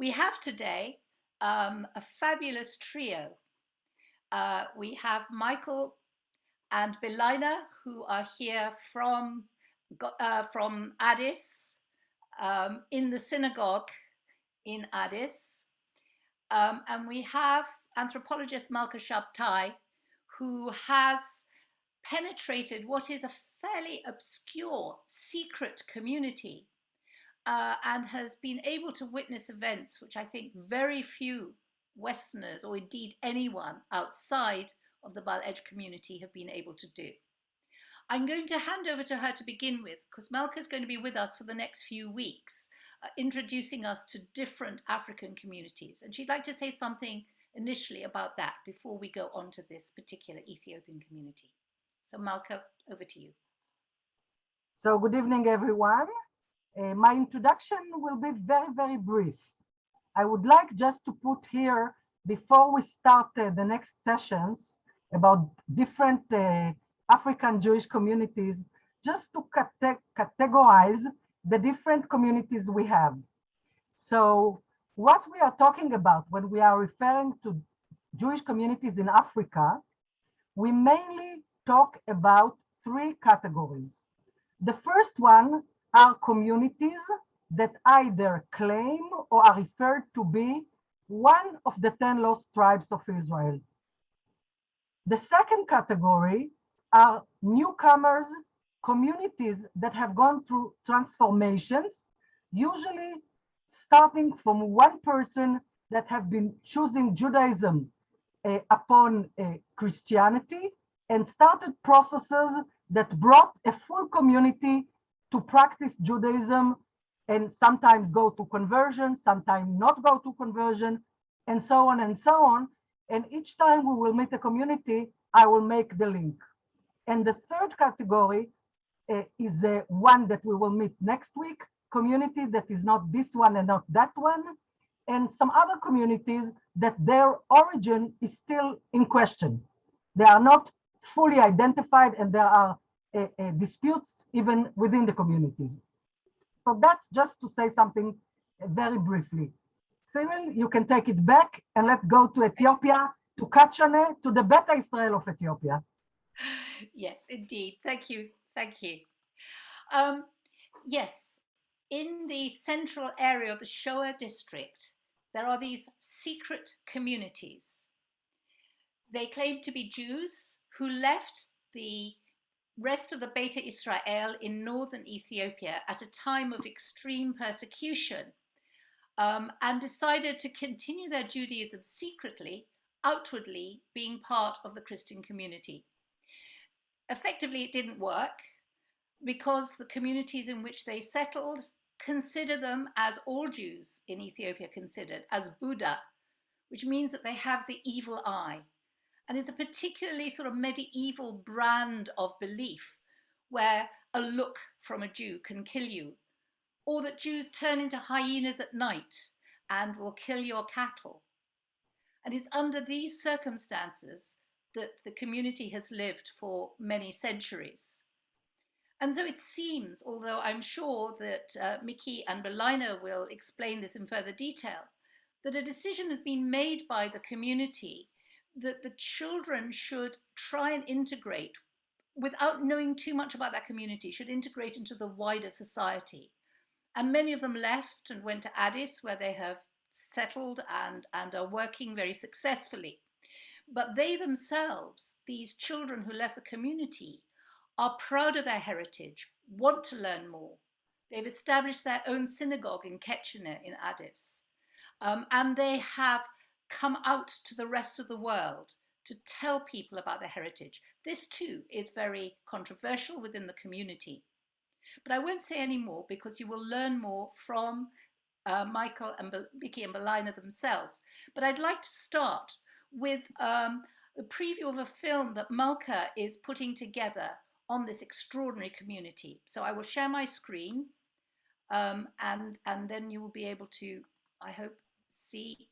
We have today a fabulous trio. We have Michael and Belayne, who are here from Addis, in the synagogue in Addis. And we have anthropologist Malka Shabtay, who has penetrated what is a fairly obscure, secret community and has been able to witness events which I think very few Westerners, or indeed anyone outside of the Bal Ej community, have been able to do. I'm going to hand over to her to begin with, because Malka is going to be with us for the next few weeks, introducing us to different African communities. And she'd like to say something initially about that before we go on to this particular Ethiopian community. So Malka, over to you. So good evening, everyone. My introduction will be very, very brief. I would like just to put here, before we start the next sessions about different African Jewish communities, just to categorize the different communities we have. So what we are talking about when we are referring to Jewish communities in Africa, we mainly talk about three categories. The first one are communities that either claim or are referred to be one of the 10 lost tribes of Israel. The second category are newcomers, communities that have gone through transformations, usually starting from one person that have been choosing Judaism upon Christianity, and started processes that brought a full community to practice Judaism, and sometimes go to conversion, sometimes not go to conversion, and so on and so on. And each time we will meet a community, I will make the link. And the third category is one that we will meet next week, community that is not this one and not that one, and some other communities that their origin is still in question. They are not fully identified, and there are disputes even within the communities. So that's just to say something very briefly. Sybil, you can take it back, and let's go to Ethiopia, to Kechene, to the Beta Israel of Ethiopia. Yes, indeed. Thank you. Thank you. Yes, in the central area of the Shoa district, there are these secret communities. They claim to be Jews who left the rest of the Beta Israel in northern Ethiopia at a time of extreme persecution, and decided to continue their Judaism secretly, outwardly being part of the Christian community. Effectively, it didn't work because the communities in which they settled consider them, as all Jews in Ethiopia considered, as Buddha, which means that they have the evil eye. And it's a particularly sort of medieval brand of belief where a look from a Jew can kill you, or that Jews turn into hyenas at night and will kill your cattle. And it's under these circumstances that the community has lived for many centuries. And so it seems, although I'm sure that Mickey and Belayne will explain this in further detail, that a decision has been made by the community that the children should try and integrate, without knowing too much about that community, should integrate into the wider society. And many of them left and went to Addis, where they have settled and are working very successfully. But they themselves, these children who left the community, are proud of their heritage, want to learn more. They've established their own synagogue in Kechene in Addis. And they have come out to the rest of the world to tell people about their heritage. This too is very controversial within the community. But I won't say any more, because you will learn more from Michael and Mickey and Belayne themselves. But I'd like to start with a preview of a film that Malka is putting together on this extraordinary community. So I will share my screen, and then you will be able to, I hope, see.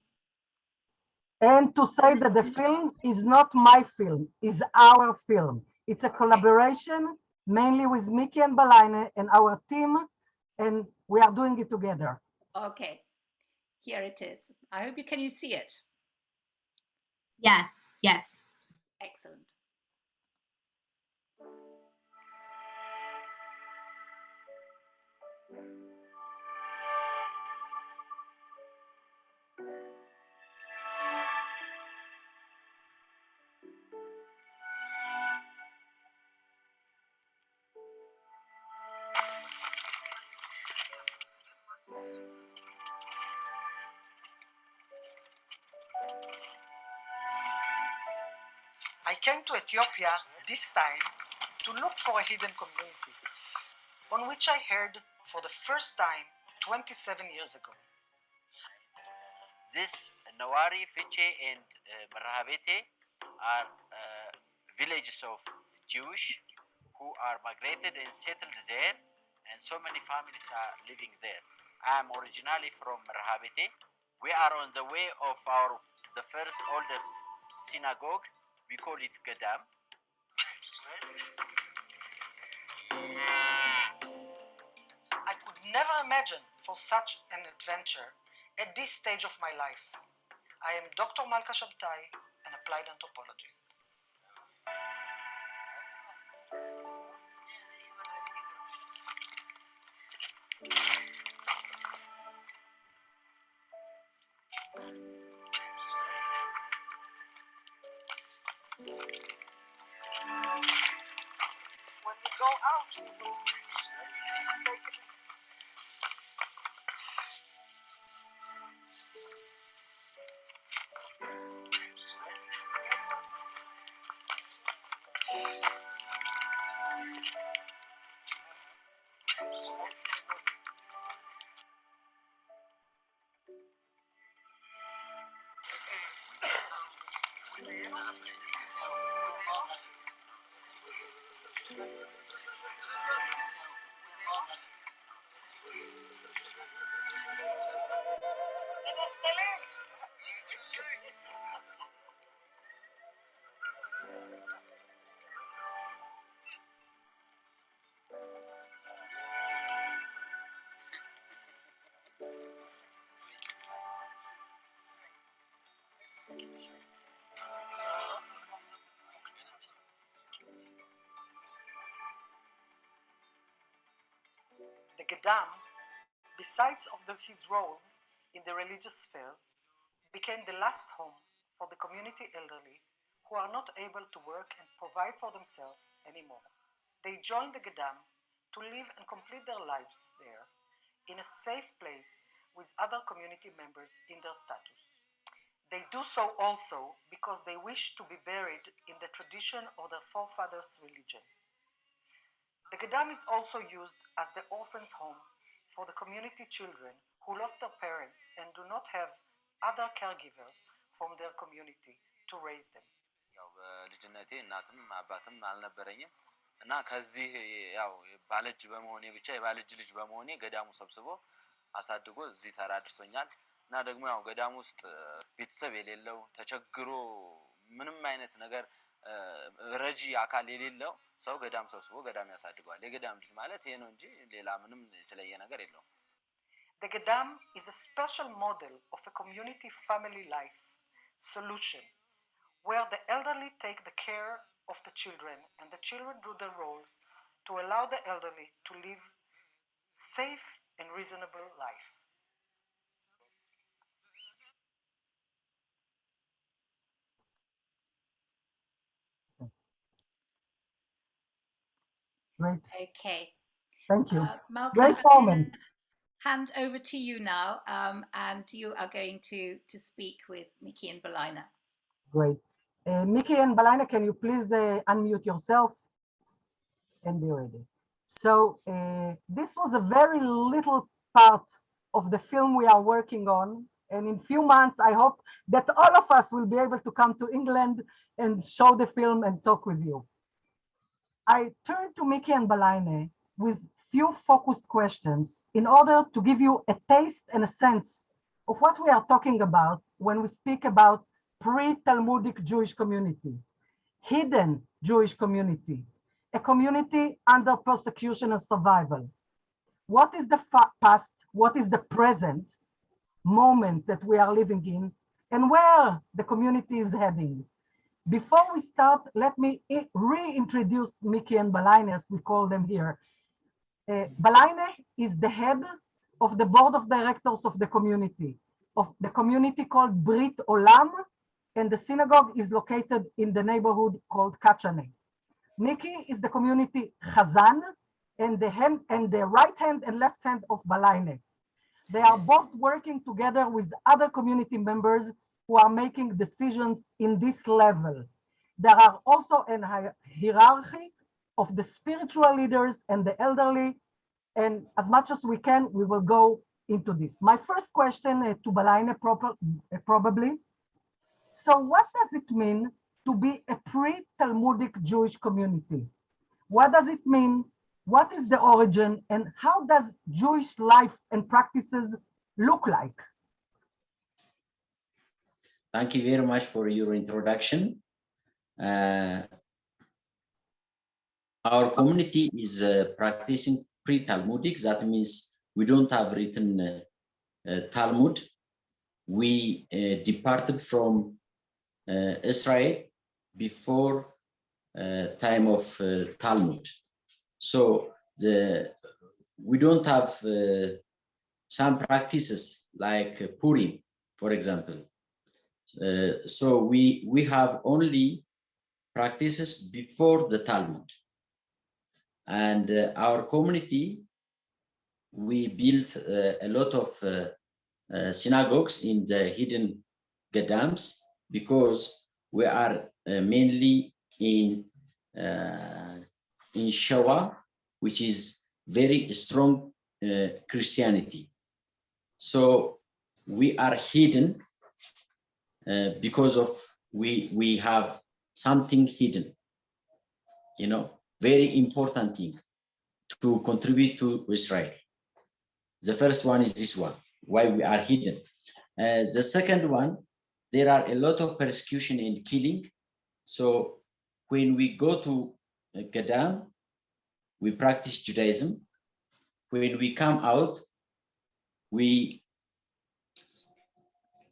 And to say that the film is not my film, is our film. It's a collaboration, mainly with Mickey and Belayne and our team, and we are doing it together. Okay. Here it is. I hope can you see it? Yes, yes. Excellent. I came to Ethiopia this time to look for a hidden community, on which I heard for the first time 27 years ago. This Nawari, Fiche, and Marhabete are villages of Jewish who are migrated and settled there, and so many families are living there. I am originally from Marhabete. We are on the way of the first oldest synagogue. We call it Gadam. I could never imagine for such an adventure at this stage of my life. I am Dr. Malka Shabtay, an applied anthropologist. When we go out, we will take it. The Gedam, besides of his roles in the religious spheres, became the last home for the community elderly who are not able to work and provide for themselves anymore. They joined the Gedam to live and complete their lives there in a safe place with other community members in their status. They do so also because they wish to be buried in the tradition of their forefathers' religion. The Gedam is also used as the orphans' home for the community children who lost their parents and do not have other caregivers from their community to raise them. ልጅነቴ እናትም አባትም አልነበረኝም እና ከዚህ ያው ባለጅ በመሆኔ ብቻ የባለጅ ልጅ በመሆኔ ገዳሙ ሰብስቦ አሳድጎ እዚህ ተራድርሶኛል እና ደግሞ ያው ገዳሙ ውስጥ ቤተሰብ የሌለው ተቸግሮ ምንም አይነት ነገር ረጂ አካል የሌለው ሰው ገዳም ሰብስቦ ገዳም ያሳድጋል። የገዳም ልጅ ማለት ይሄ ነው እንጂ ሌላ ምንም የተለየ ነገር የለውም። The Gedam is a special model of a community family life solution where the elderly take the care of the children and the children do their roles to allow the elderly to live safe and reasonable life. Great. Okay. Thank you. Malka, Great moment. Hand over to you now, and you are going to speak with Mickey and Belayne. Great. Mickey and Belayne, can you please unmute yourself and be ready? So this was a very little part of the film we are working on. And in few months, I hope that all of us will be able to come to England and show the film and talk with you. I turned to Mickey and Belayne with few focused questions in order to give you a taste and a sense of what we are talking about when we speak about pre-Talmudic Jewish community, hidden Jewish community, a community under persecution and survival. What is the past? What is the present? moment that we are living in and where the community is heading. Before we start, let me reintroduce Mickey and Belayne, as we call them here. Belayne is the head of the board of directors of the community called Brit Olam, and the synagogue is located in the neighborhood called Kechene. Mickey is the community Chazan and the right hand and left hand of Belayne. They are both working together with other community members who are making decisions in this level. There are also a hierarchy of the spiritual leaders and the elderly, and as much as we can, we will go into this. My first question to Belayne probably. So what does it mean to be a pre-Talmudic Jewish community? What does it mean? What is the origin, and how does Jewish life and practices look like? Thank you very much for your introduction. Our community is practicing pre-Talmudic. That means we don't have written Talmud. We departed from Israel before time of Talmud. So we don't have some practices like Purim, for example. So we have only practices before the Talmud. And our community, we built a lot of synagogues in the hidden Gedams because we are mainly in Showa, which is very strong Christianity. So we are hidden because of we have something hidden, you know, very important thing to contribute to Israel. The first one is this one, why we are hidden. The second one, there are a lot of persecution and killing. So when we go to Gedam, we practice Judaism. When we come out, we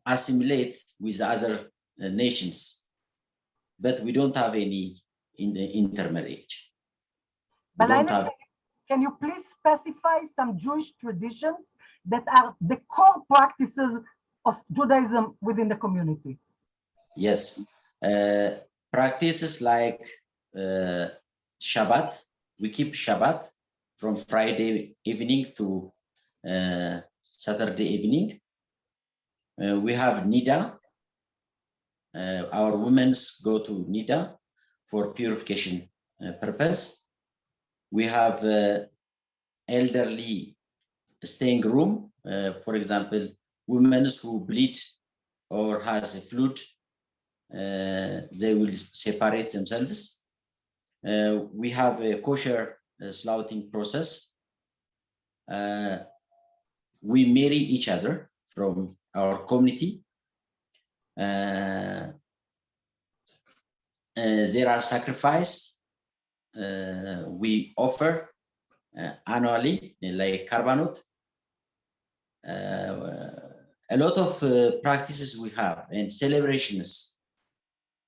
assimilate with other nations, but we don't have any in the intermarriage. Belayne, can you please specify some Jewish traditions that are the core practices of Judaism within the community? Yes, practices like Shabbat. We keep Shabbat from Friday evening to Saturday evening. We have Nida. Our women go to Nida for purification purpose. We have elderly staying room. For example, women who bleed or has a fluid, they will separate themselves. We have a kosher slaughtering process. We marry each other from our community. There are sacrifices we offer annually, like Karbanot. A lot of practices we have and celebrations.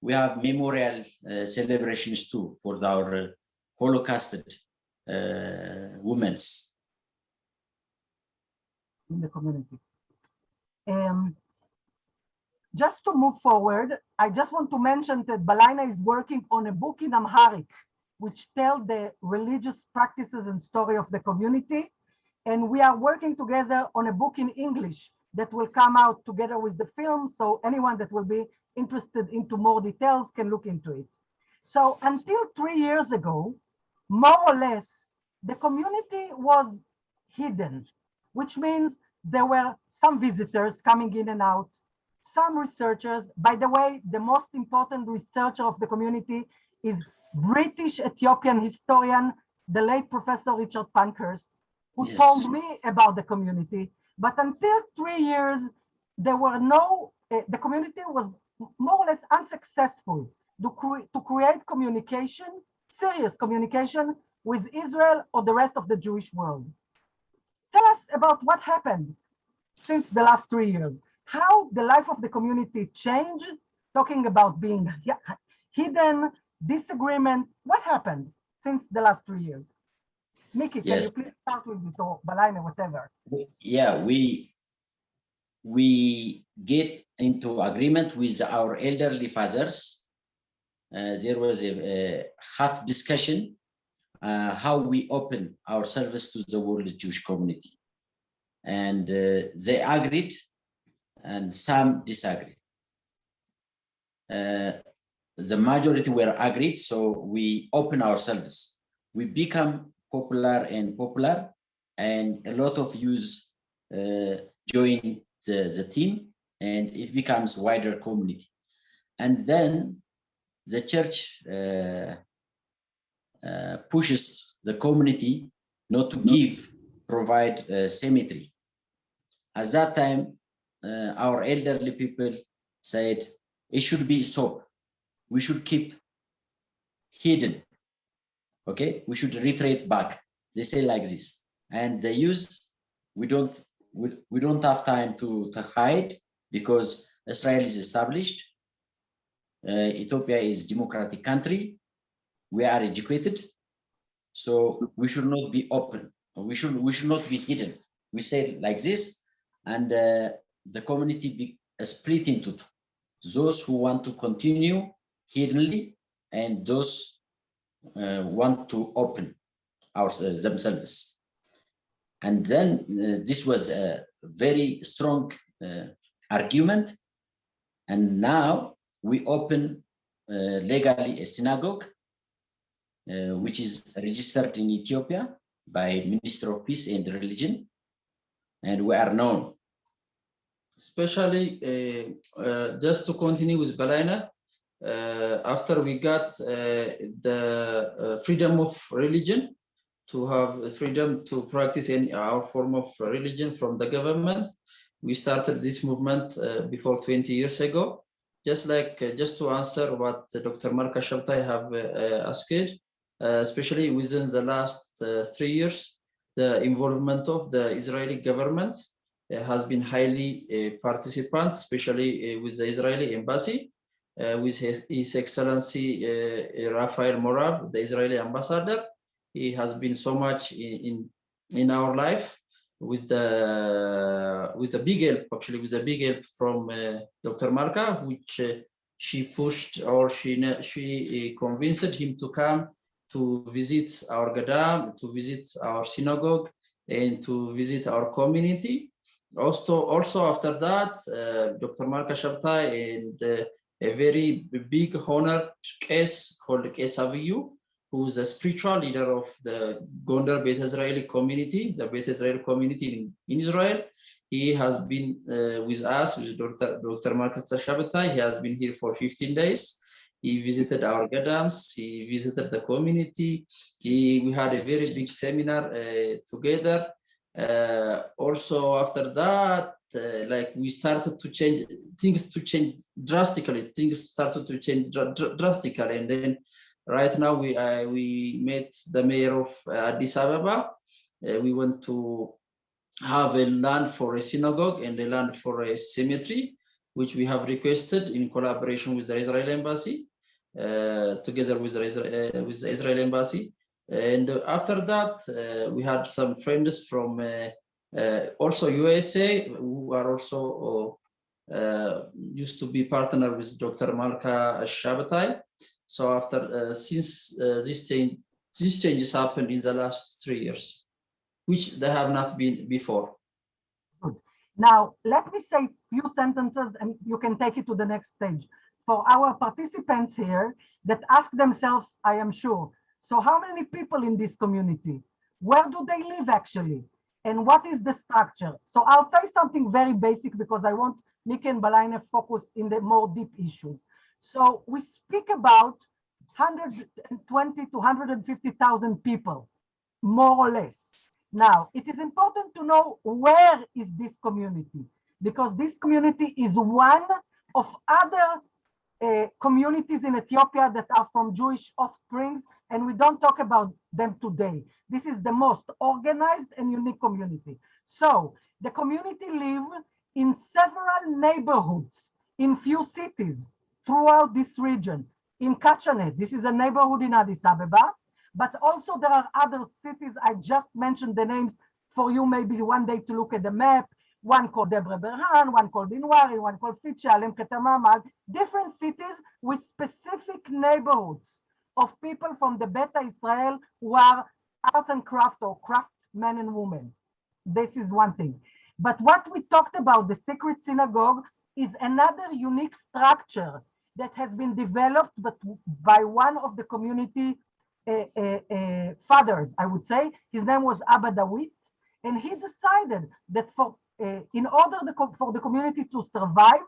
We have memorial celebrations too for our Holocausted women's in the community. Just to move forward, I just want to mention that Belayne is working on a book in Amharic, which tells the religious practices and story of the community. And we are working together on a book in English that will come out together with the film. So anyone that will be interested into more details can look into it. So until 3 years ago, more or less, the community was hidden, which means there were some visitors coming in and out, some researchers. By the way, the most important researcher of the community is British Ethiopian historian, the late Professor Richard Pankhurst, who told me about the community. But until 3 years, there were no, the community was more or less unsuccessful to create communication, serious communication with Israel or the rest of the Jewish world. Tell us about what happened. since the last 3 years. How the life of the community changed, talking about being hidden, disagreement, what happened since the last 3 years? Mickey, can Yes. you please start with it, or Belayne, whatever? Yeah, we get into agreement with our elderly fathers. There was a hot discussion how we open our service to the world Jewish community. And they agreed and some disagreed. The majority were agreed, so we open our service. We become popular, and a lot of youth join the team, and it becomes wider community. And then the church pushes the community not to provide cemetery. At that time, our elderly people said it should be stopped. We should keep hidden. Okay, we should retreat back. They say like this, and the youth, we don't have time to hide because Israel is established. Ethiopia is democratic country. We are educated, so we should not be open. We should not be hidden. We say like this, and the community be split into two. Those who want to continue hiddenly, and those want to open themselves. And then this was a very strong argument. And now we open legally a synagogue, which is registered in Ethiopia by Minister of Peace and Religion. And we are known. Especially just to continue with Belayne, after we got the freedom of religion, to have freedom to practice our form of religion from the government, we started this movement before 20 years ago. Just to answer what Dr. Malka Shabtay have asked, especially within the last 3 years, the involvement of the Israeli government has been highly participant, especially with the Israeli embassy, with His Excellency Raphael Morav, the Israeli ambassador. He has been so much in our life with the big help, actually with the big help from Dr. Malka, which she pushed, or she convinced him to come to visit our Gadam, to visit our synagogue, and to visit our community. Also after that, Dr. Malka Shabtay and a very big honored case called Case Aviyu, who is the spiritual leader of the Gondar Beit Israeli community, the Beit Israel community in Israel. He has been with us, with Dr. Malka Shabtay. He has been here for 15 days. He visited our gadams, he visited the community. We had a very big seminar together. Also after that, like we started to change things, drastically. Things started to change drastically, and then right now we met the mayor of Addis Ababa. We want to have a land for a synagogue and a land for a cemetery, which we have requested in collaboration with the Israeli embassy, together with the Israeli embassy. And after that, we had some friends from also USA, who are also used to be partner with Dr. Malka Shabtay. So after since these changes happened in the last 3 years, which they have not been before. Good. Now, let me say a few sentences and you can take it to the next stage. For our participants here that ask themselves, I am sure, so how many people in this community? Where do they live actually? And what is the structure? So I'll say something very basic because I want Nick and Belayne focus in the more deep issues. So we speak about 120 to 150,000 people, more or less. Now, it is important to know where is this community, because this community is one of other communities in Ethiopia that are from Jewish offsprings, and we don't talk about them today. This is the most organized and unique community. So the community live in several neighborhoods in few cities throughout this region. In Kechene, this is a neighborhood in Addis Ababa, but also there are other cities. I just mentioned the names for you maybe one day to look at the map. One called Debre Berhan, one called Inwari, one called Fiche, Alem Ketamamad, different cities with specific neighborhoods of people from the Beta Israel who are arts and craft or craftsmen and women. This is one thing. But what we talked about, the secret synagogue, is another unique structure that has been developed but by one of the community fathers, I would say. His name was Abba Dawit, and he decided that in order for the community to survive,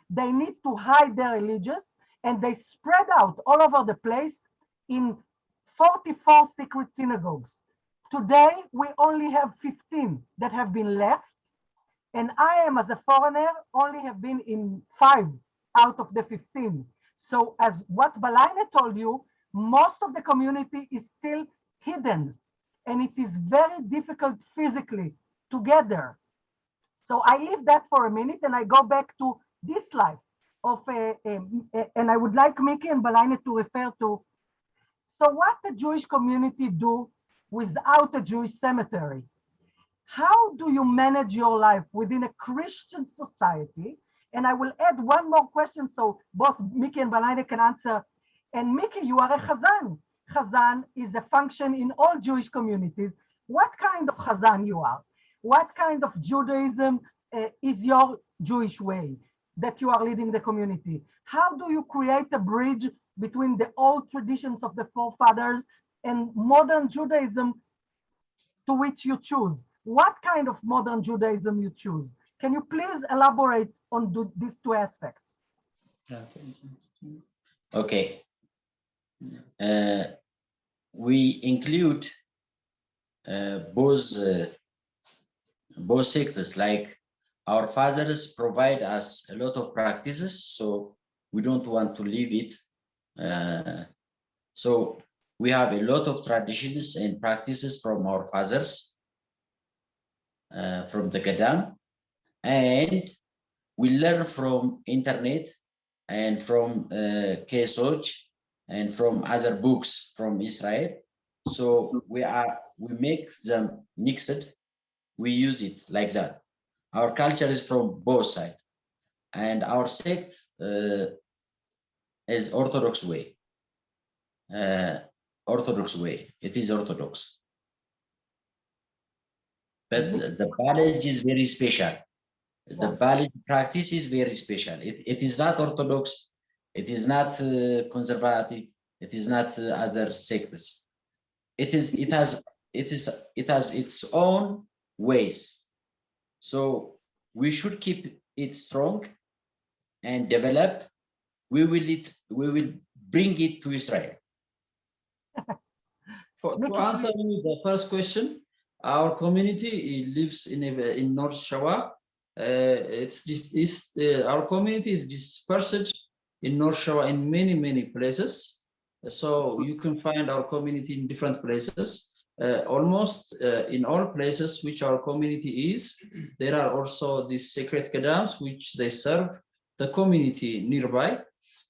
they need to hide their religions, and they spread out all over the place in 44 secret synagogues. Today, we only have 15 that have been left, and I am, as a foreigner, only have been in 5 out of the 15. So as what Belayne told you, most of the community is still hidden, and it is very difficult physically to gather. So I leave that for a minute and I go back to this life of, and I would like Miki and Belayne to refer to. So what the Jewish community do without a Jewish cemetery? How do you manage your life within a Christian society? And I will add one more question so both Miki and Belayne can answer. And Miki, you are a Chazan. Chazan is a function in all Jewish communities. What kind of Chazan you are? What kind of Judaism is your Jewish way that you are leading the community? How do you create a bridge between the old traditions of the forefathers and modern Judaism to which you choose? What kind of modern Judaism you choose? Can you please elaborate on these two aspects? Okay. We include both sectors, like our fathers provide us a lot of practices, so we don't want to leave it. So we have a lot of traditions and practices from our fathers, from the Gadam, and we learn from internet and from Kesoj and from other books from Israel. So we make them mixed. We use it like that. Our culture is from both sides, and our sect is Orthodox way. Orthodox way. It is Orthodox. But the Bal Ej is very special. The Bal Ej practice is very special. It is not Orthodox. It is not conservative. It is not other sects. It has its own ways. So we should keep it strong and develop. We will bring it to Israel. To answer the first question, our community lives in North Shawa. Our community is dispersed in North Shawa in many places. So you can find our community in different places. Almost in all places which our community is, there are also these sacred gadams which they serve the community nearby.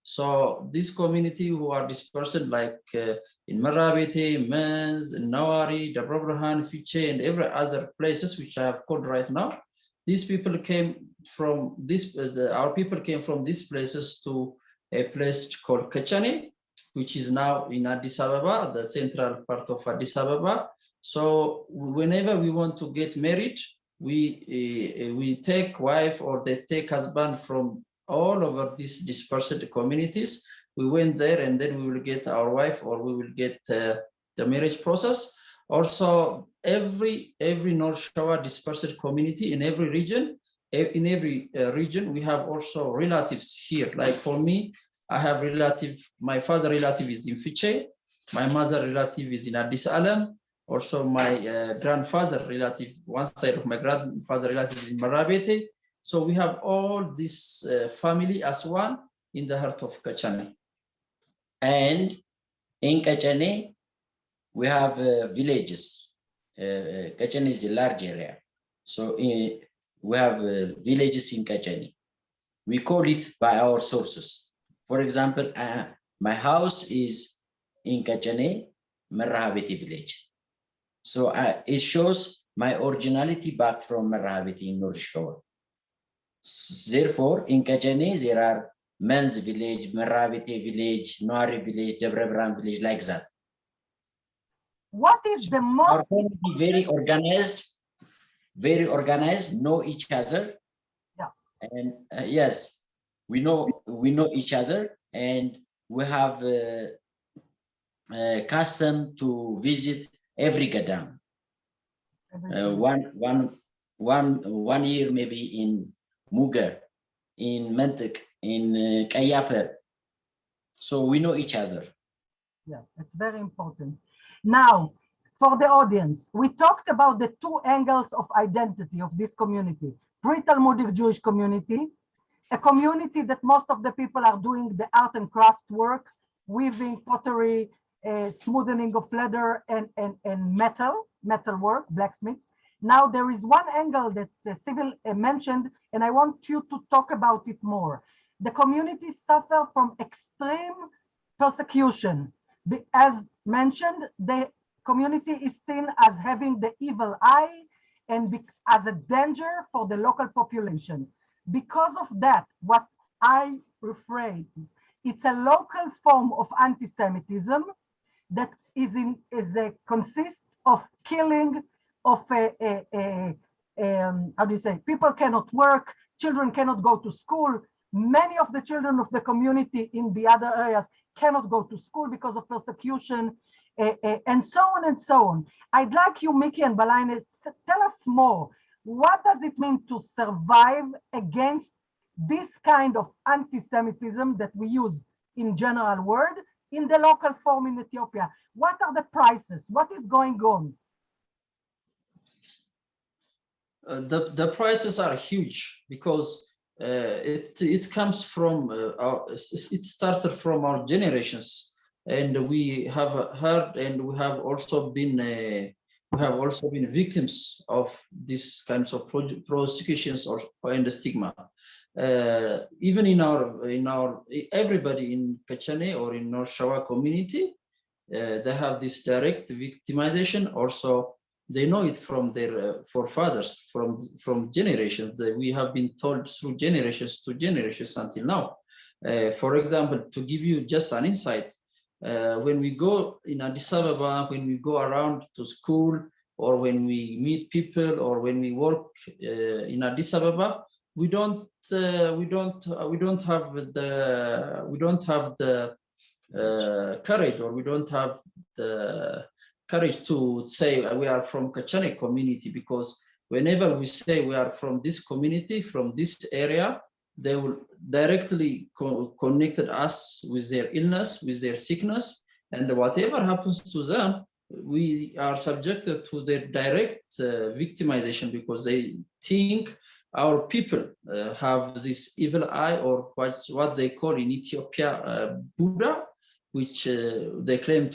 So this community who are dispersed, like in Marabete, Menz, Nawari, Dabrobrahan, Fiche, and every other places which I have called right now, these people came from this. Our people came from these places to a place called Kechene, which is now in Addis Ababa, the central part of Addis Ababa. So whenever we want to get married, we take wife or they take husband from all over these dispersed communities. We went there and then we will get our wife or we will get the marriage process. Also, every North Shawa dispersed community in every region, we have also relatives here. Like for me, I have my father relative is in Fiche, my mother relative is in Addis Alam. Also, my grandfather relative, one side of my grandfather relative is in Marabete. So we have all this family as one in the heart of Kechene. And in Kechene, we have villages. Kechene is a large area. So we have villages in Kechene. We call it by our sources. For example, my house is in Kechene, Merrahabeti village. So it shows my originality back from Merrahabeti in Norishkawa. Therefore, in Kechene, there are Men's village, Merrahabeti village, Noari village, Debre Bram village, like that. What is the most Our community very organized, know each other. Yeah. And yes, we know each other, and we have custom to visit every Gadam. One year maybe in Moges, in Mentek, in Kayafer. So we know each other. Yeah, it's very important. Now, for the audience, we talked about the two angles of identity of this community. Pre-Talmudic Jewish community, a community that most of the people are doing the art and craft work, weaving, pottery, smoothing of leather and metal work, blacksmiths. Now there is one angle that Sybil mentioned, and I want you to talk about it more. The community suffer from extreme persecution. As mentioned, the community is seen as having the evil eye and as a danger for the local population. Because of that, what I refrain, it's a local form of anti-Semitism that consists of killing of how do you say, people cannot work, children cannot go to school. Many of the children of the community in the other areas cannot go to school because of persecution, and so on and so on. I'd like you, Miki and Belayne, tell us more. What does it mean to survive against this kind of anti-Semitism that we use in general word in the local form in Ethiopia? What are the prices? What is going on? The prices are huge because it comes from it started from our generations, and we have heard and we have also been victims of these kinds of prosecutions and the stigma. Even in our everybody in Kechene or in North Shawa community, they have this direct victimization. Also, they know it from their forefathers, from generations. We have been told through generations to generations until now. For example, to give you just an insight, when we go in Addis Ababa, when we go around to school, or when we meet people, or when we work in Addis Ababa, we don't have the courage, or we don't have the courage to say we are from Kechene community, because whenever we say we are from this community, from this area, they will directly connect us with their illness, with their sickness, and whatever happens to them, we are subjected to their direct victimization, because they think our people have this evil eye, or what they call in Ethiopia Buddha, which they claim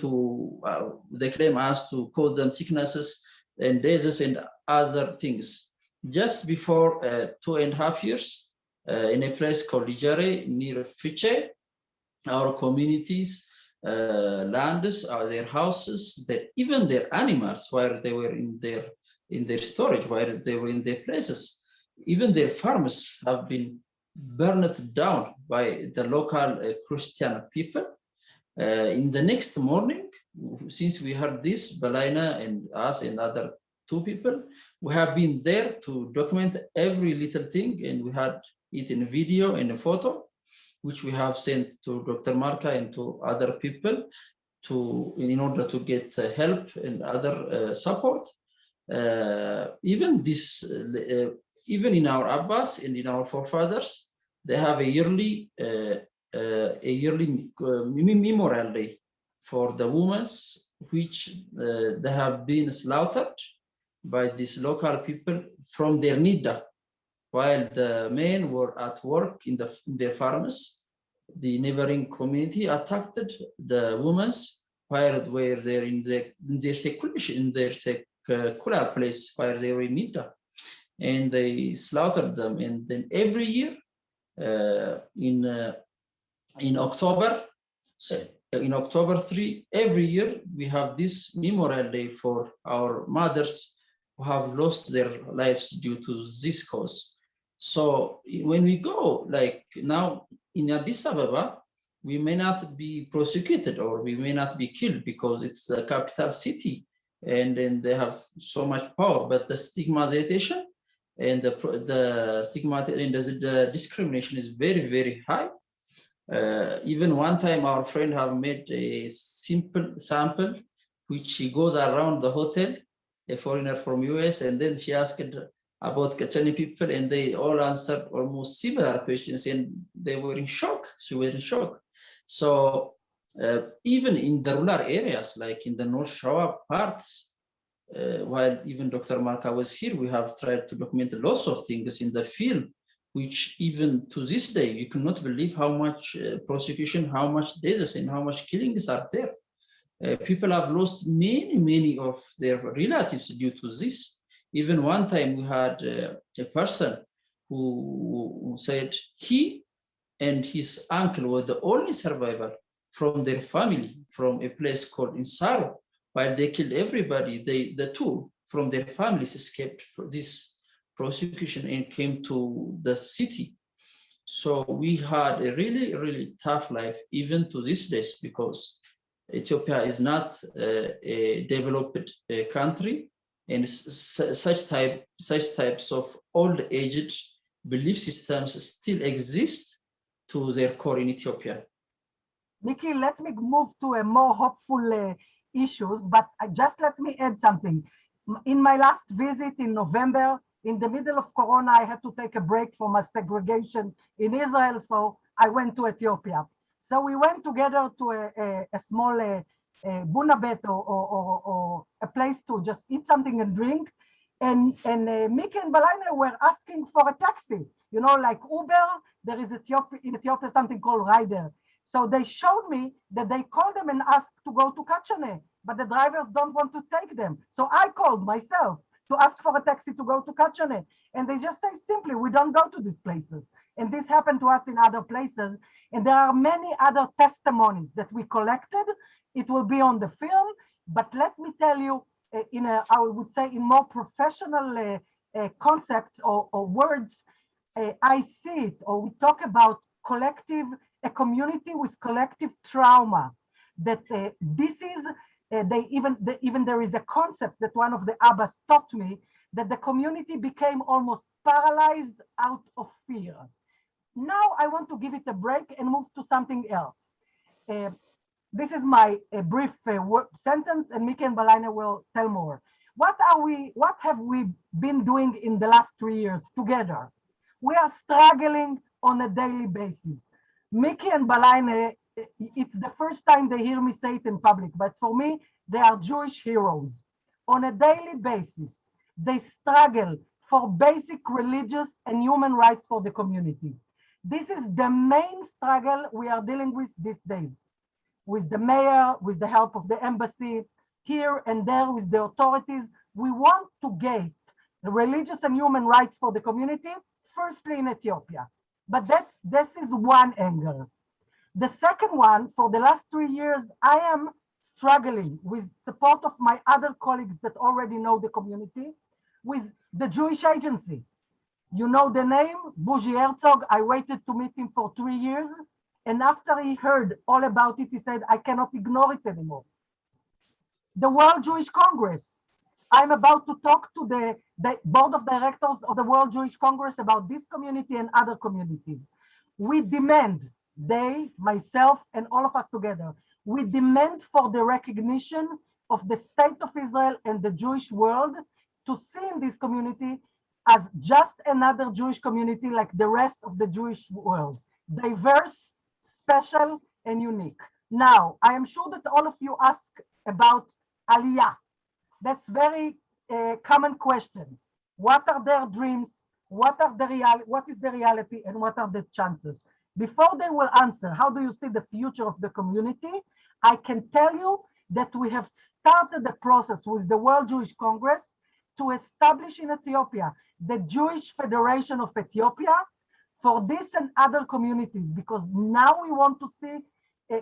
us to cause them sicknesses and diseases and other things. Just before 2.5 years, in a place called Lijare near Fiche, our communities, lands, their houses, even their animals, where they were in their storage, where they were in their places, even their farms have been burned down by the local Christian people. In the next morning, since we heard this, Belayne and us and other 2 people, we have been there to document every little thing, and we had it in video and a photo, which we have sent to Dr. Malka and to other people in order to get help and other support. Even in our Abbas and in our forefathers, they have a yearly Memorial Day for the women, which they have been slaughtered by these local people from their Nida, while the men were at work in their farms. The neighboring community attacked the women while they're in their secular place, while they were in Nida. and they slaughtered them. And then every year in October, so in October 3, every year we have this Memorial Day for our mothers who have lost their lives due to this cause. So when we go, like now in Addis Ababa, we may not be prosecuted or we may not be killed because it's a capital city and then they have so much power, but the stigmatization and the stigma and the discrimination is very, very high. Even one time our friend have made a simple sample which he goes around the hotel, a foreigner from US, and then she asked about Kechene people and they all answered almost similar questions and they were in shock. She was in shock. So even in the rural areas, like in the North Shore parts, while even Dr. Malka was here, we have tried to document lots of things in the field, which even to this day, you cannot believe how much prosecution, how much deaths and how much killings are there. People have lost many of their relatives due to this. Even one time we had a person who said he and his uncle were the only survivor from their family from a place called Insaro. While they killed everybody, the two from their families escaped for this prosecution and came to the city. So we had a really tough life even to this day because Ethiopia is not a developed country, and such types of old-aged belief systems still exist to their core in Ethiopia. Nikki, let me move to a more hopeful issues, but just let me add something. In my last visit in November, in the middle of Corona, I had to take a break from a segregation in Israel, so I went to Ethiopia. So we went together to a small bunabet or a place to just eat something and drink. And Mickey and Belayne were asking for a taxi, you know, like Uber. There is in Ethiopia something called rider. So they showed me that they called them and asked to go to Kechene, but the drivers don't want to take them. So I called myself to ask for a taxi to go to Kechene. And they just say simply, we don't go to these places. And this happened to us in other places. And there are many other testimonies that we collected. It will be on the film, but let me tell you, I would say in more professional concepts or words, I see it, or we talk about a community with collective trauma, that this is, even there is a concept that one of the Abbas taught me, that the community became almost paralyzed out of fear. Now I want to give it a break and move to something else. This is my brief sentence, and Mickey and Belayne will tell more. What have we been doing in the last 3 years together? We are struggling on a daily basis. Mickey and Belayne, it's the first time they hear me say it in public, but for me, they are Jewish heroes. On a daily basis, they struggle for basic religious and human rights for the community. This is the main struggle we are dealing with these days, with the mayor, with the help of the embassy, here and there with the authorities. We want to get the religious and human rights for the community, firstly in Ethiopia. But this is one angle. The second one, for the last 3 years, I am struggling with support of my other colleagues that already know the community, with the Jewish Agency. You know the name, Bougie Herzog. I waited to meet him for 3 years. And after he heard all about it, he said, I cannot ignore it anymore. The World Jewish Congress. I'm about to talk to the board of directors of the World Jewish Congress about this community and other communities. We demand, they, myself, and all of us together, we demand for the recognition of the state of Israel and the Jewish world to see in this community as just another Jewish community like the rest of the Jewish world, diverse, special, and unique. Now, I am sure that all of you ask about Aliyah. That's very common question. What are their dreams? What is the reality, and what are the chances? Before they will answer, how do you see the future of the community? I can tell you that we have started the process with the World Jewish Congress to establish in Ethiopia the Jewish Federation of Ethiopia, for this and other communities, because now we want to see,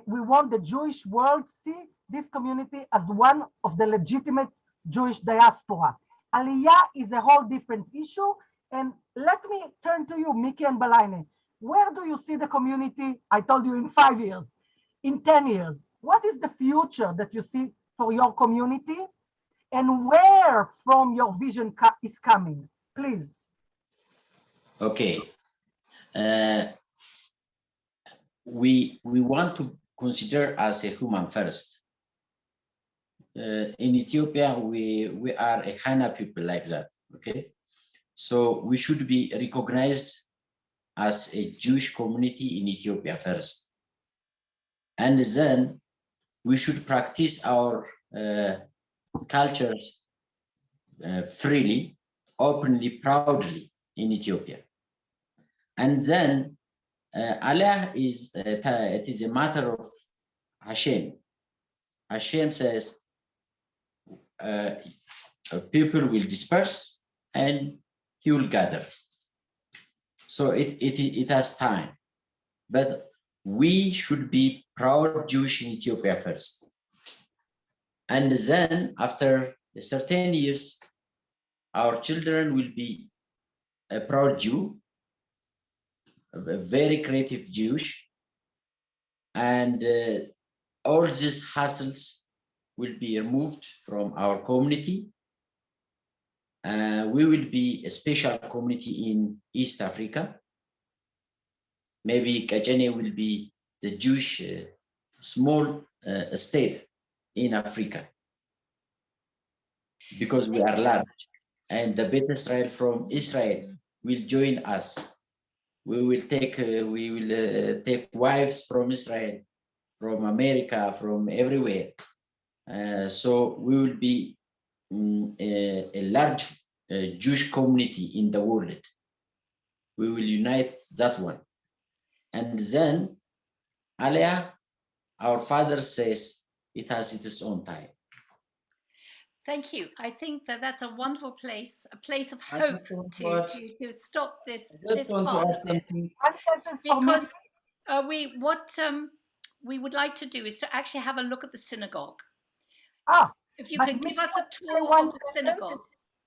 we want the Jewish world see this community as one of the legitimate Jewish diaspora. Aliyah is a whole different issue. And let me turn to you, Miki and Belayne. Where do you see the community? I told you in 5 years, in 10 years. What is the future that you see for your community? And where from your vision is coming? Please. Okay. We want to consider as a human first. In Ethiopia, we are a Hana people like that, okay? So we should be recognized as a Jewish community in Ethiopia first. And then we should practice our cultures freely, openly, proudly in Ethiopia. And then Allah is, it is a matter of Hashem. Hashem says, people will disperse and he will gather. So it has time. But we should be proud Jewish in Ethiopia first. And then after a certain years, our children will be a proud Jew, a very creative Jewish, and all these hassles will be removed from our community. We will be a special community in East Africa. Maybe Kechene will be the Jewish small state in Africa, because we are large, and the Beit Israel from Israel will join us. We will take wives from Israel, from America, from everywhere. So we will be a large Jewish community in the world. We will unite that one. And then Aliyah, our father says, it has its own time. Thank you. I think that that's a wonderful place, a place of hope to stop this part of it. Because we would like to do is to actually have a look at the synagogue. If you can give us a tour of the synagogue.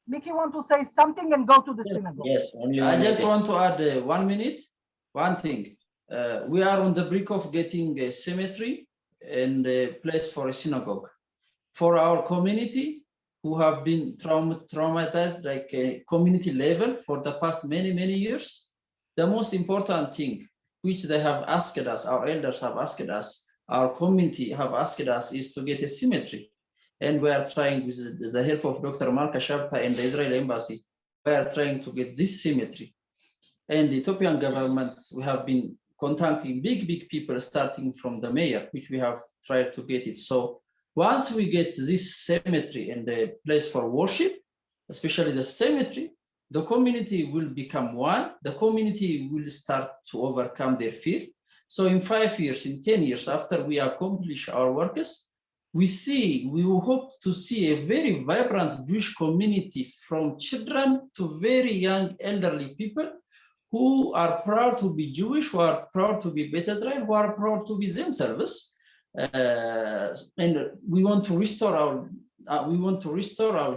Miki want to say something and go to the synagogue. Yes, only I just want to add 1 minute, one thing. We are on the brink of getting a cemetery and a place for a synagogue. For our community who have been traumatized like a community level for the past many years, the most important thing which they have asked us, our elders have asked us, our community have asked us, is to get a cemetery. And we are trying with the help of Dr. Malka Shabtay and the Israeli embassy, we are trying to get this cemetery. And the Ethiopian government, we have been contacting big people, starting from the mayor, which we have tried to get it. So once we get this cemetery and the place for worship, especially the cemetery, the community will become one. The community will start to overcome their fear. So in 5 years, in 10 years, after we accomplish our works, we will hope to see a very vibrant Jewish community, from children to very young elderly people who are proud to be Jewish, who are proud to be Beit Israel, who are proud to be themselves. And we want to restore our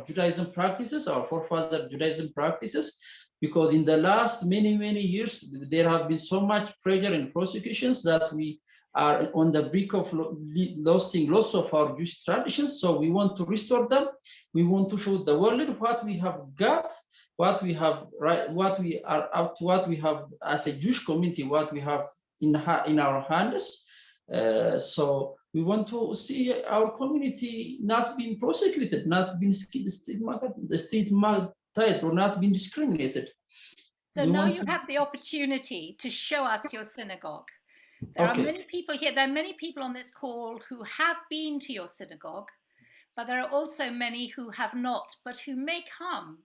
Judaism practices, our forefather Judaism practices, because in the last many years there have been so much pressure and prosecutions that we are on the brink of losing lots of our Jewish traditions. So we want to restore them. We want to show the world what we have got, what we have, what we are up to, what we have as a Jewish community, what we have in our hands. So we want to see our community not being prosecuted, not being stigmatized, or not being discriminated. So now you have the opportunity to show us your synagogue. There are many people here. There are many people on this call who have been to your synagogue, but there are also many who have not, but who may come.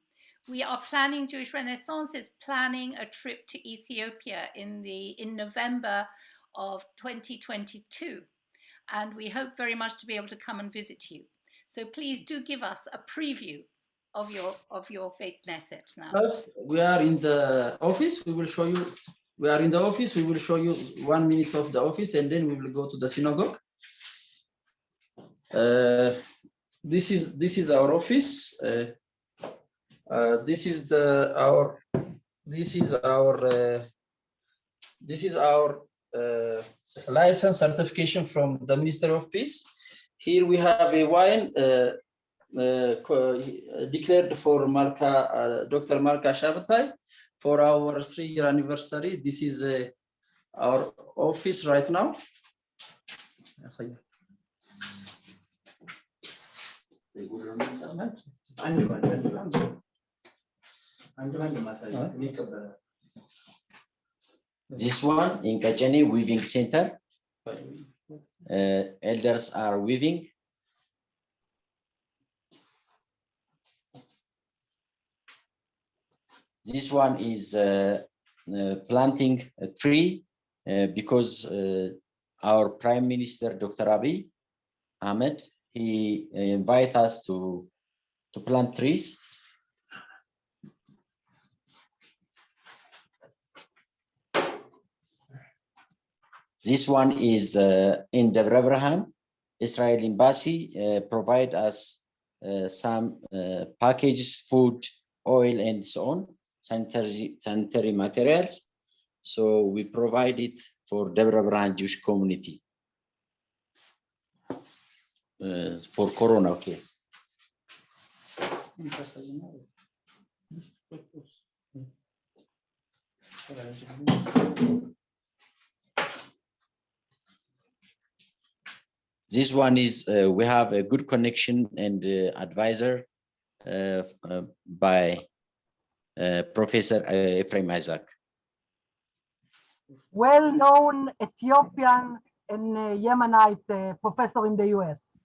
We are planning, Jewish Renaissance is planning a trip to Ethiopia in November of 2022. And we hope very much to be able to come and visit you. So please do give us a preview of your Beit Knesset now? First, we are in the office. We will show you. We are in the office. We will show you 1 minute of the office, and then we will go to the synagogue. This is our office. This is our license certification from the Ministry of Peace. Here we have a wine declared for Dr. Malka Shabtay for our 3-year anniversary. This is our office right now. This one in Kechene Weaving Center. Elders are weaving. This one is planting a tree because our Prime Minister, Dr. Abiy Ahmed, he invite us to plant trees. This one is in Debre Birhan. Israel Embassy provide us some packages, food, oil, and so on, sanitary materials. So we provide it for Debre Birhan Jewish community for Corona case. This one is we have a good connection and advisor by Professor Ephraim Isaac. Well-known Ethiopian and Yemenite professor in the US.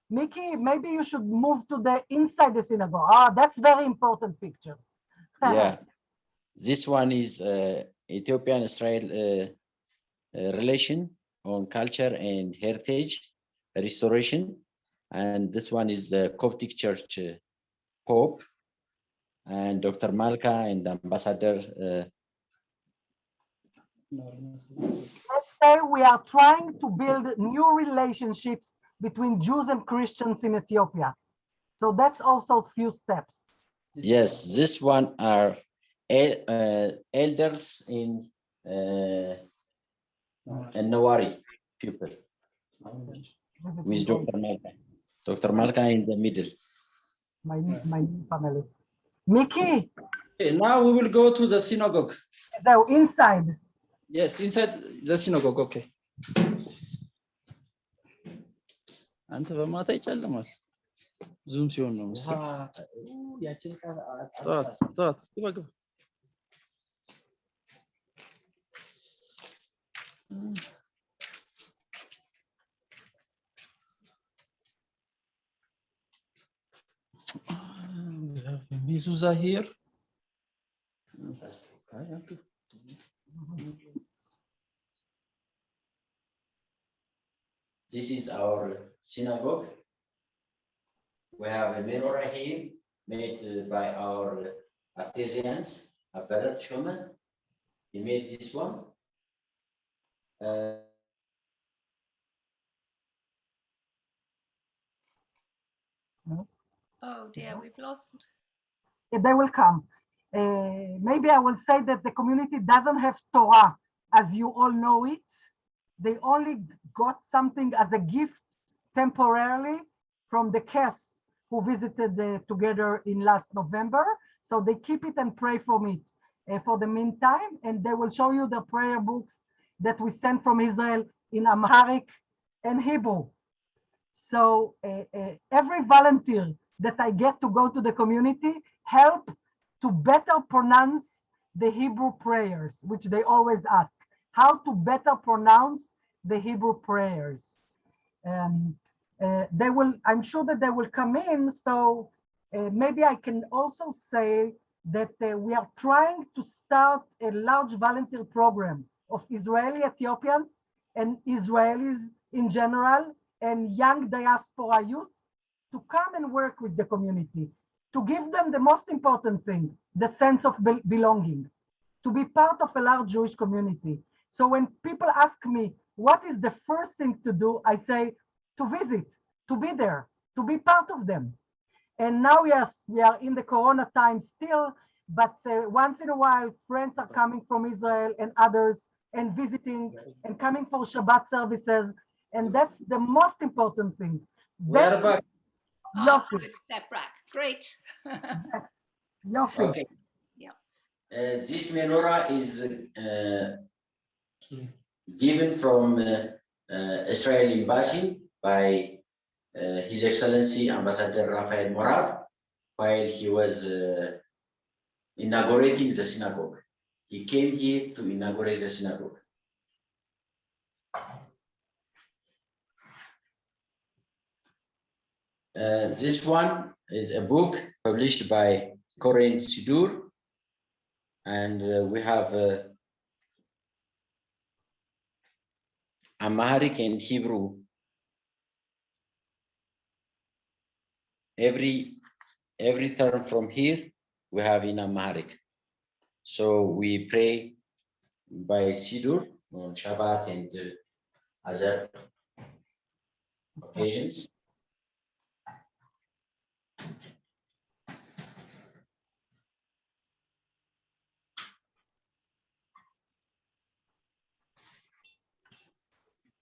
Mickey, maybe you should move to the inside the synagogue. Ah, that's very important picture. Yeah, this one is Ethiopian-Israel relation on culture and heritage restoration. And this one is the Coptic Church Pope and Dr. Malka and Ambassador. Let's say we are trying to build new relationships between Jews and Christians in Ethiopia. So that's also a few steps. Yes, this one are elders in Nawari people with Dr. Malka. Dr. Malka in the middle. My family. Mickey. Okay, now we will go to the synagogue. So inside. Yes, inside the synagogue. Okay. አንተ በማታ ይጨልማል ዙም ሲሆን ነው መሰለኝ ጠዋት ግባ Mizuza here. This is our synagogue. We have a menorah here made by our artisans, Abarat Shoman. He made this one. Oh dear, we've lost. They will come. Maybe I will say that the community doesn't have Torah as you all know it. They only got something as a gift temporarily from the cast who visited together in last November. So they keep it and pray from it for the meantime. And they will show you the prayer books that we sent from Israel in Amharic and Hebrew. So every volunteer that I get to go to the community help to better pronounce the Hebrew prayers, which they always ask, how to better pronounce the Hebrew prayers. They will, I'm sure that they will come in. So maybe I can also say that we are trying to start a large volunteer program of Israeli Ethiopians and Israelis in general and young diaspora youth to to come and work with the community, to give them the most important thing, the sense of belonging, to be part of a large Jewish community. So when people ask me, what is the first thing to do? I say, to visit, to be there, to be part of them. And now, yes, we are in the Corona time still, but once in a while, friends are coming from Israel and others and visiting and coming for Shabbat services. And that's the most important thing. We are back. Good step back. Great. Yofi. Okay. Yeah. This menorah is given from Israeli embassy by His Excellency Ambassador Raphael Morav while he was inaugurating the synagogue. He came here to inaugurate the synagogue. This one is a book published by Koren Sidur, and we have Amharic and Hebrew. Every term from here we have in Amharic. So we pray by Sidur on Shabbat and other occasions.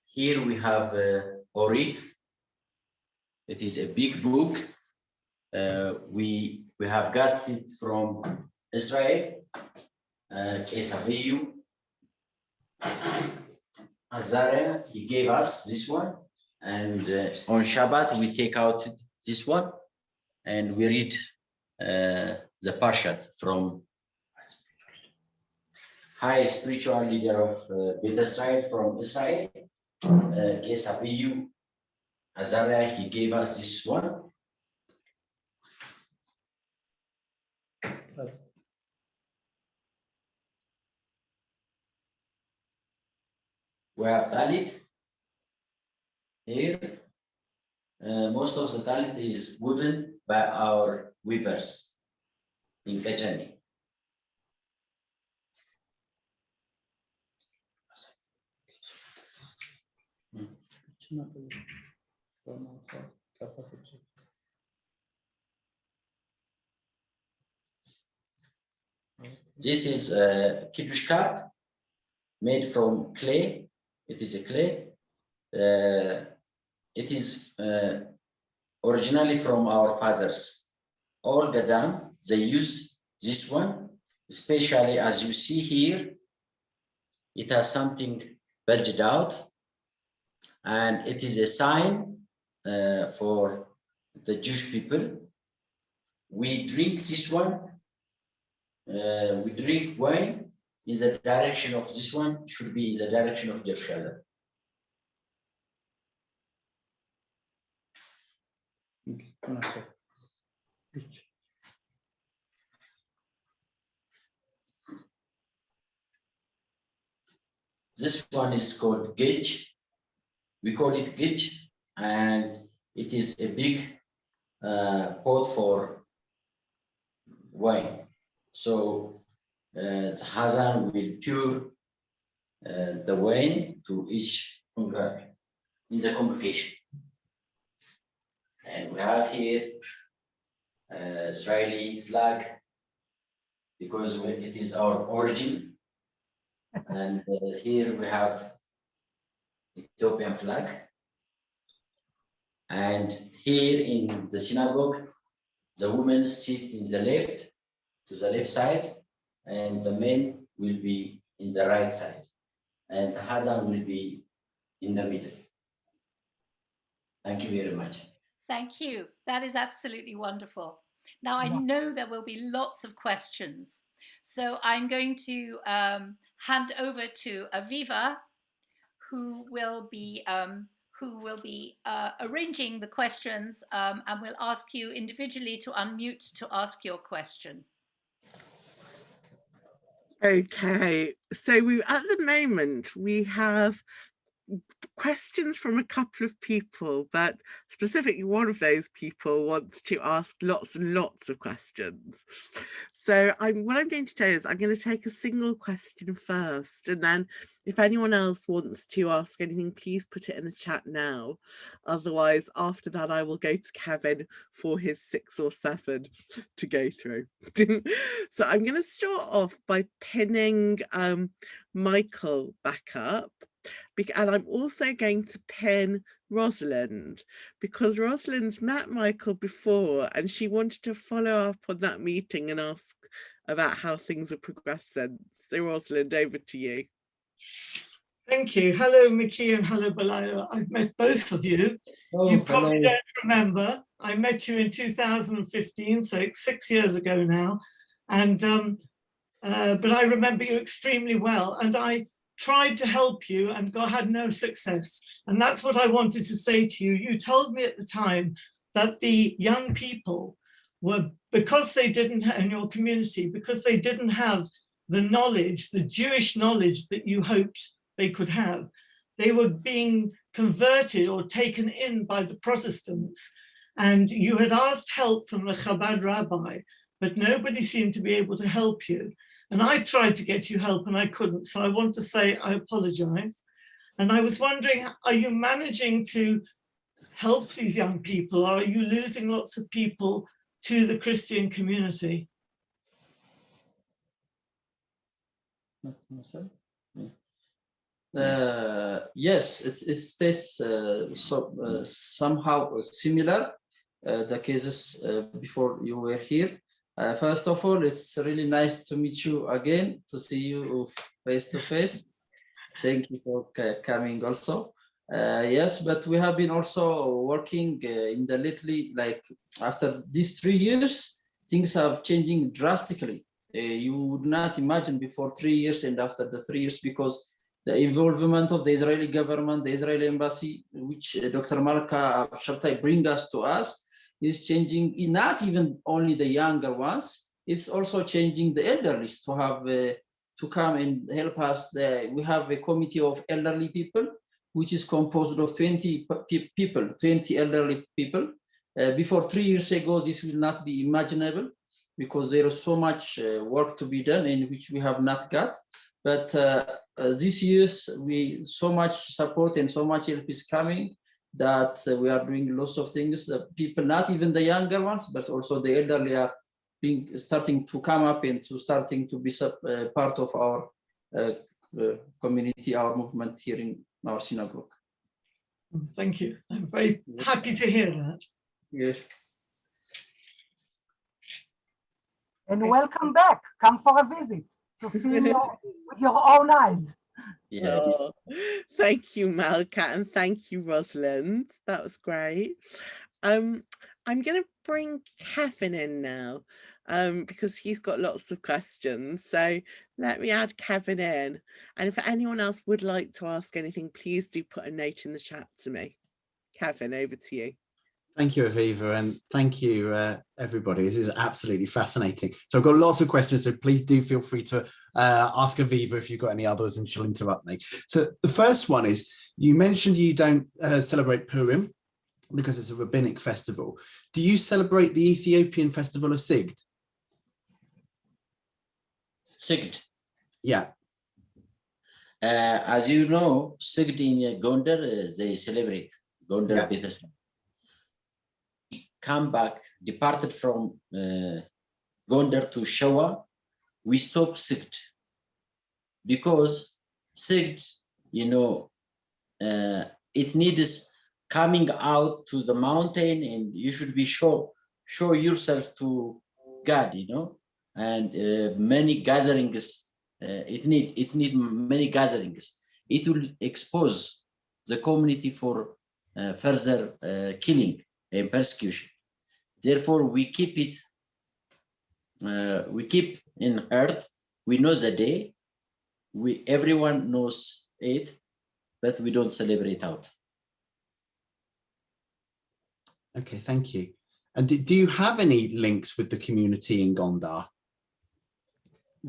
Here we have Orit. It is a big book. We have got it from Israel. Kesaviyu Azariah, he gave us this one, and on Shabbat we take out this one and we read the Parshat from high spiritual leader of Beit Israel from Israel, Kesaviyu Azariah, he gave us this one. We have talit here. Most of the talit is woven by our weavers in Kechene. This is a kiddush cup made from clay. It is a clay. It is originally from our fathers. All Gadam, they use this one, especially as you see here, it has something bulged out, and it is a sign for the Jewish people. We drink this one, we drink wine in the direction of this one, should be in the direction of Jerusalem. This one is called Gej. We call it Gej, and it is a big pot for wine. So the Hazan will pour the wine to each congregation in the congregation. And we have here Israeli flag because it is our origin. And here we have Ethiopian flag. And here in the synagogue, the women sit in the left, to the left side, and the men will be in the right side. And the Hadan will be in the middle. Thank you very much. Thank you. That is absolutely wonderful. Now, I know there will be lots of questions. So I'm going to hand over to Aviva, who will be arranging the questions, and will ask you individually to unmute to ask your question. Okay, so at the moment we have questions from a couple of people, but specifically one of those people wants to ask lots and lots of questions. So what I'm going to do is I'm going to take a single question first, and then if anyone else wants to ask anything, please put it in the chat now. Otherwise, after that, I will go to Kevin for his 6 or 7 to go through. So I'm going to start off by pinning Michael back up. And I'm also going to pin Rosalind, because Rosalind's met Michael before and she wanted to follow up on that meeting and ask about how things have progressed since. So Rosalind, over to you. Thank you. Hello, Mickey, and hello, Belayne. I've met both of you. Oh, You probably hello. don't remember. I met you in 2015, so it's 6 years ago now. And but I remember you extremely well. And I tried to help you and had no success. And that's what I wanted to say to you. You told me at the time that the young people were, because they didn't, in your community, because they didn't have the knowledge, the Jewish knowledge that you hoped they could have, they were being converted or taken in by the Protestants. And you had asked help from the Chabad rabbi, but nobody seemed to be able to help you. And I tried to get you help and I couldn't. So I want to say I apologize. And I was wondering, are you managing to help these young people? Or are you losing lots of people to the Christian community? Yes, it's this somehow similar, the cases before you were here. First of all, it's really nice to meet you again, to see you face to face. Thank you for coming also. Yes, but we have been also working in the lately, like after these 3 years, things have changing drastically. You would not imagine before 3 years and after the 3 years, because the involvement of the Israeli government, the Israeli embassy, which Dr. Malka Shabtay bring us to us, is changing, not even only the younger ones, it's also changing the elderly to have to come and help us. We have a committee of elderly people, which is composed of 20 people, 20 elderly people. Before 3 years ago, this will not be imaginable, because there is so much work to be done and which we have not got. But these years, so much support and so much help is coming, that we are doing lots of things. People, not even the younger ones, but also the elderly, are starting to come up and starting to be part of our community, our movement here in our synagogue. Thank you. I'm very happy to hear that. Yes. And welcome back. Come for a visit to see with your own eyes. Yes. Oh, thank you, Malka, and thank you, Rosalind. That was great. I'm going to bring Kevin in now, because he's got lots of questions. So let me add Kevin in. And if anyone else would like to ask anything, please do put a note in the chat to me. Kevin, over to you. Thank you, Aviva, and thank you, everybody. This is absolutely fascinating. So I've got lots of questions, so please do feel free to ask Aviva if you've got any others, and she'll interrupt me. So the first one is, you mentioned you don't celebrate Purim because it's a rabbinic festival. Do you celebrate the Ethiopian festival of Sigd? Sigd. Yeah. As you know, Sigd in Gondar, they celebrate Gondar Yeah. Bethesda. Come back, departed from Gondar to Shawa, we stopped Sigd, because Sigd, it needs coming out to the mountain, and you should be show yourself to God, and many gatherings. It need many gatherings. It will expose the community for further killing and persecution. Therefore, we keep it. We keep in earth. We know the day. Everyone knows it, but we don't celebrate out. Okay, thank you. And do you have any links with the community in Gondar?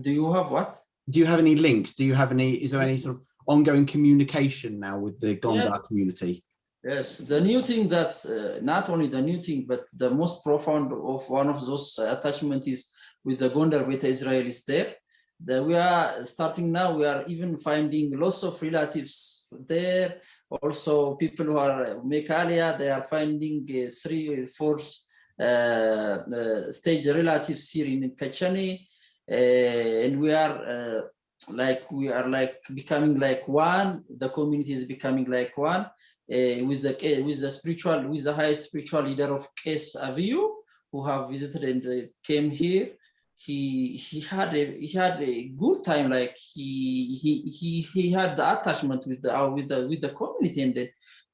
Do you have what? Do you have any links? Do you have any? Is there any sort of ongoing communication now with the Gondar community? Yes, the new thing that not only the new thing, but the most profound of one of those attachment is with the Gondar with Israel is there. That we are starting now, we are even finding lots of relatives there. Also, people who are Mekalia, they are finding 3 or 4 stage relatives here in Kechene, and we are becoming like one. The community is becoming like one. With the highest spiritual leader of Kes Aviyu, who have visited and came here. He had a good time. Like he had the attachment with the community, and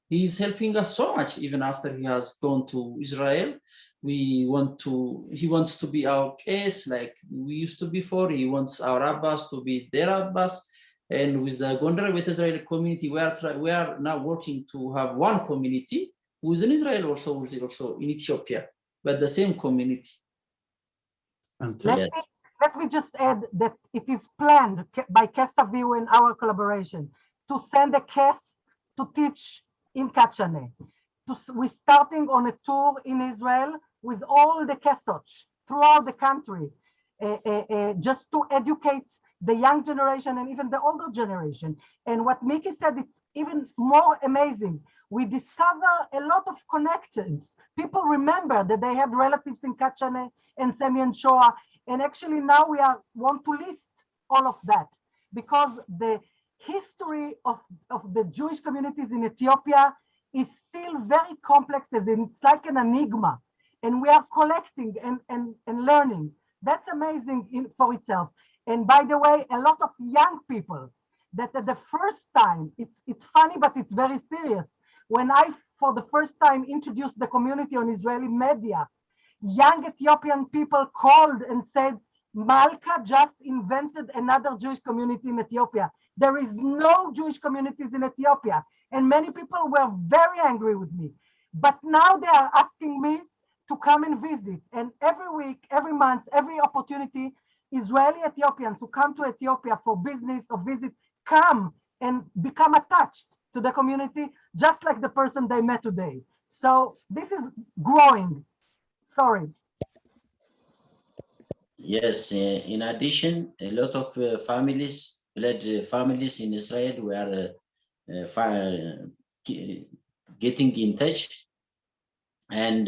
he's helping us so much. Even after he has gone to Israel, he wants to be our case like we used to before. He wants our Abbas to be their Abbas. And with the Gondar with Israeli community, we are now working to have one community who is in Israel, also in Ethiopia, but the same community. Let me just add that it is planned by Kes Aviyu and our collaboration to send a Kes to teach in Kechene. We're starting on a tour in Israel with all the Kesot throughout the country, just to educate the young generation and even the older generation. And what Miki said, it's even more amazing. We discover a lot of connections. People remember that they had relatives in Kechene and Semyon Shoah. And actually now we want to list all of that because the history of the Jewish communities in Ethiopia is still very complex, as in it's like an enigma. And we are collecting and learning. That's amazing for itself. And by the way, a lot of young people that at the first time, it's funny, but it's very serious. When I, for the first time, introduced the community on Israeli media, young Ethiopian people called and said, Malka just invented another Jewish community in Ethiopia. There is no Jewish communities in Ethiopia. And many people were very angry with me. But now they are asking me to come and visit. And every week, every month, every opportunity, Israeli Ethiopians who come to Ethiopia for business or visit come and become attached to the community, just like the person they met today. So this is growing. Sorry. Yes, in addition, a lot of families, blood families in Israel were getting in touch, and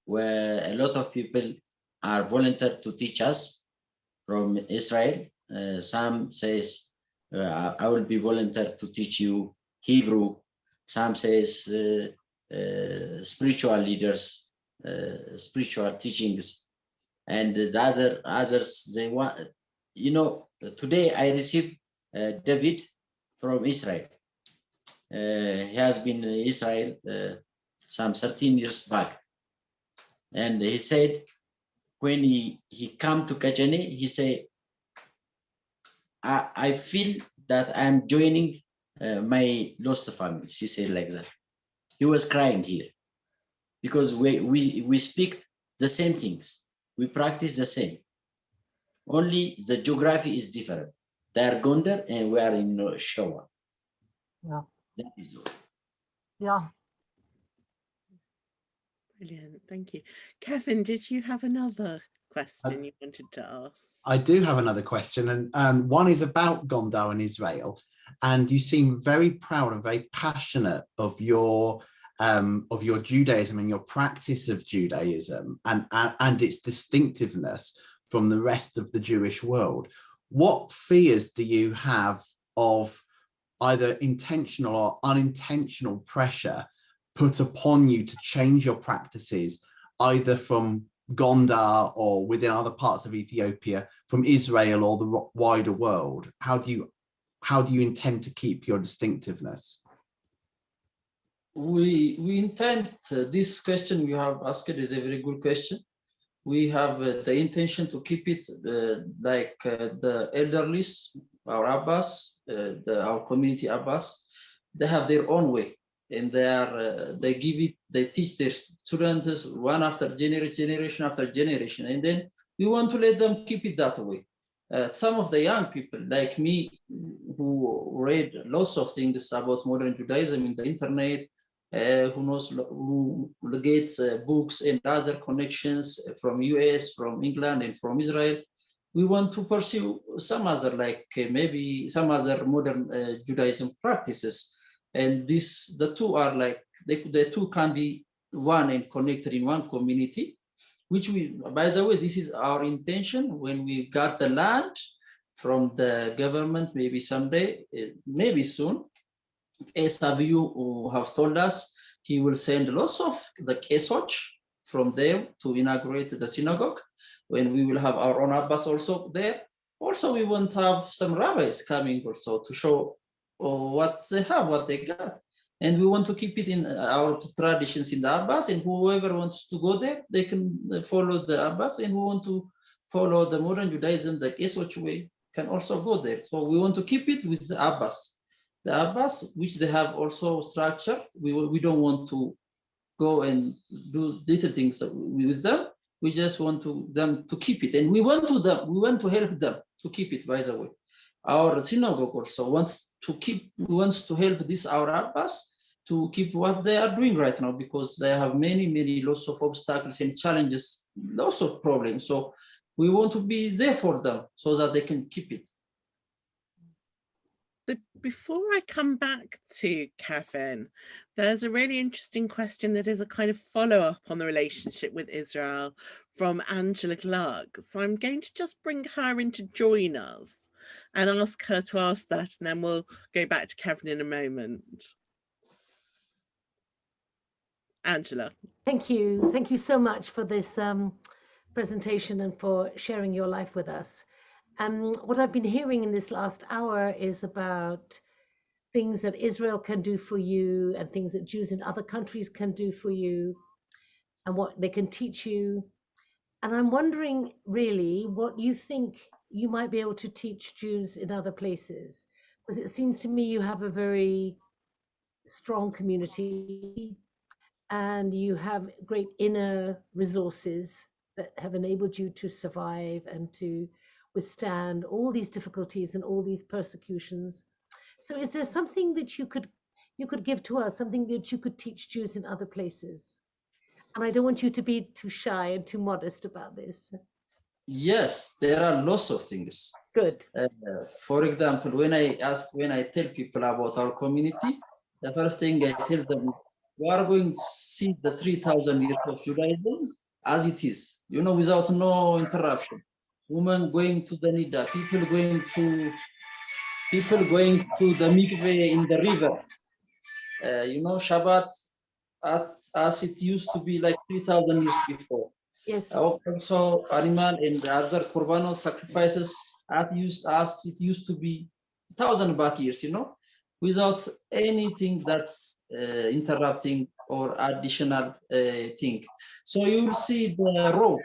where a lot of people are volunteer to teach us from Israel. Some says, I will be volunteer to teach you Hebrew. Some says spiritual leaders, spiritual teachings. And the others, they want, today I received David from Israel. He has been in Israel some 13 years back. And he said, when he come to Kechene, he said, I feel that I'm joining my lost families. He said like that. He was crying here because we speak the same things. We practice the same. Only the geography is different. They are Gondar and we are in Shoah. Yeah. That is all. Yeah. Brilliant, thank you. Kevin, did you have another question you wanted to ask? I do have another question, and one is about Gondar and Israel. And you seem very proud and very passionate of your Judaism and your practice of Judaism and its distinctiveness from the rest of the Jewish world. What fears do you have of either intentional or unintentional pressure put upon you to change your practices, either from Gondar or within other parts of Ethiopia, from Israel or the wider world? How do you intend to keep your distinctiveness? We intend, this question you have asked is a very good question. We have the intention to keep it like the elderlies, our Abbas, our community Abbas, they have their own way, and they teach their students one after generation after generation, and then we want to let them keep it that way. Some of the young people like me, who read lots of things about modern Judaism in the internet, who gets books and other connections from US, from England, and from Israel. We want to pursue some other, like maybe some other modern Judaism practices. And the two are like, the two can be one and connected in one community, which we, by the way, this is our intention when we got the land from the government, maybe someday, maybe soon. SW have told us he will send lots of the kesoch from there to inaugurate the synagogue, when we will have our own Abbas also there. Also, we want to have some rabbis coming also to show what they have, what they got. And we want to keep it in our traditions in the Abbas, and whoever wants to go there, they can follow the Abbas, and who want to follow the modern Judaism, the Kesoch way, can also go there. So we want to keep it with the Abbas. The Abbas, which they have also structure, we don't want to go and do little things with them. We just want them to keep it, and we want to help them to keep it. By the way, our synagogue also wants to help this our Abbas to keep what they are doing right now, because they have many lots of obstacles and challenges, lots of problems. So we want to be there for them so that they can keep it. Before I come back to Kevin, there's a really interesting question that is a kind of follow-up on the relationship with Israel from Angela Glug. So I'm going to just bring her in to join us and ask her to ask that, and then we'll go back to Kevin in a moment. Angela. Thank you. Thank you so much for this presentation and for sharing your life with us. What I've been hearing in this last hour is about things that Israel can do for you and things that Jews in other countries can do for you and what they can teach you. And I'm wondering really what you think you might be able to teach Jews in other places, because it seems to me you have a very strong community and you have great inner resources that have enabled you to survive and to withstand all these difficulties and all these persecutions. So is there something that you could give to us, something that you could teach Jews in other places? And I don't want you to be too shy and too modest about this. Yes, there are lots of things. Good. For example, when I tell people about our community, the first thing I tell them, we are going to see the 3,000 years of Judaism as it is, without no interruption. Women going to the Nida, people going to the mikveh in the river. Shabbat as it used to be like 3,000 years before. Yes. Also, animal and other korbanot sacrifices as it used to be 1,000 back years, without anything that's interrupting or additional thing. So you will see the raw,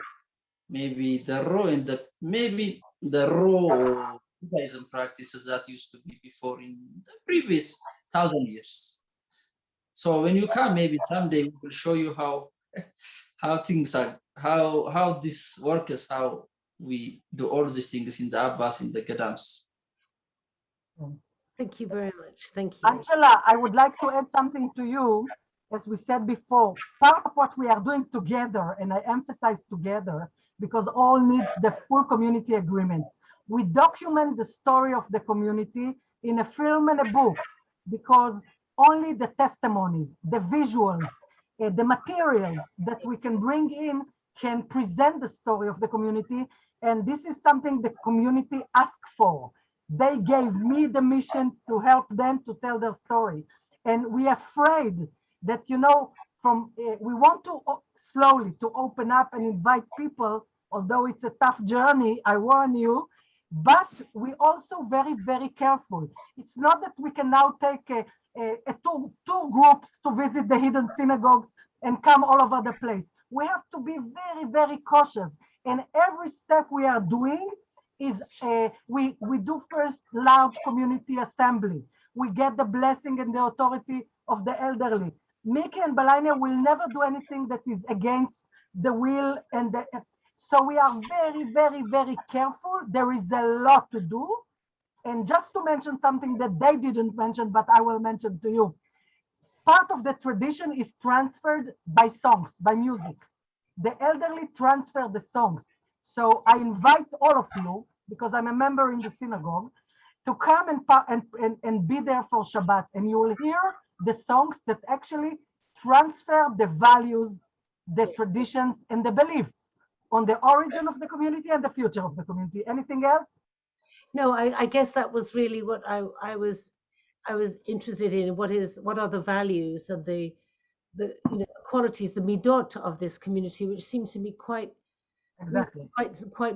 maybe the raw Judaism practices that used to be before in the previous 1,000 years. So when you come, maybe someday we will show you how things are, how this works, how we do all these things in the Abbas, in the Gadams. Thank you very much. Thank you. Angela, I would like to add something to you. As we said before, part of what we are doing together, and I emphasize together, because all needs the full community agreement. We document the story of the community in a film and a book, because only the testimonies, the visuals, the materials that we can bring in can present the story of the community. And this is something the community asked for. They gave me the mission to help them to tell their story. And we are afraid that, we want to slowly to open up and invite people, although it's a tough journey, I warn you, but we also very, very careful. It's not that we can now take two groups to visit the hidden synagogues and come all over the place. We have to be very, very cautious. And every step we are doing is we do first large community assembly. We get the blessing and the authority of the elderly. Miki and Belayne will never do anything that is against the will and so we are very, very, very careful. There is a lot to do. And just to mention something that they didn't mention, but I will mention to you. Part of the tradition is transferred by songs, by music. The elderly transfer the songs. So I invite all of you, because I'm a member in the synagogue, to come and be there for Shabbat. And you will hear the songs that actually transfer the values, the traditions, and the beliefs on the origin of the community and the future of the community. Anything else? No, I guess that was really what I was interested in. What are the values and the qualities, the midot of this community, which seems to be quite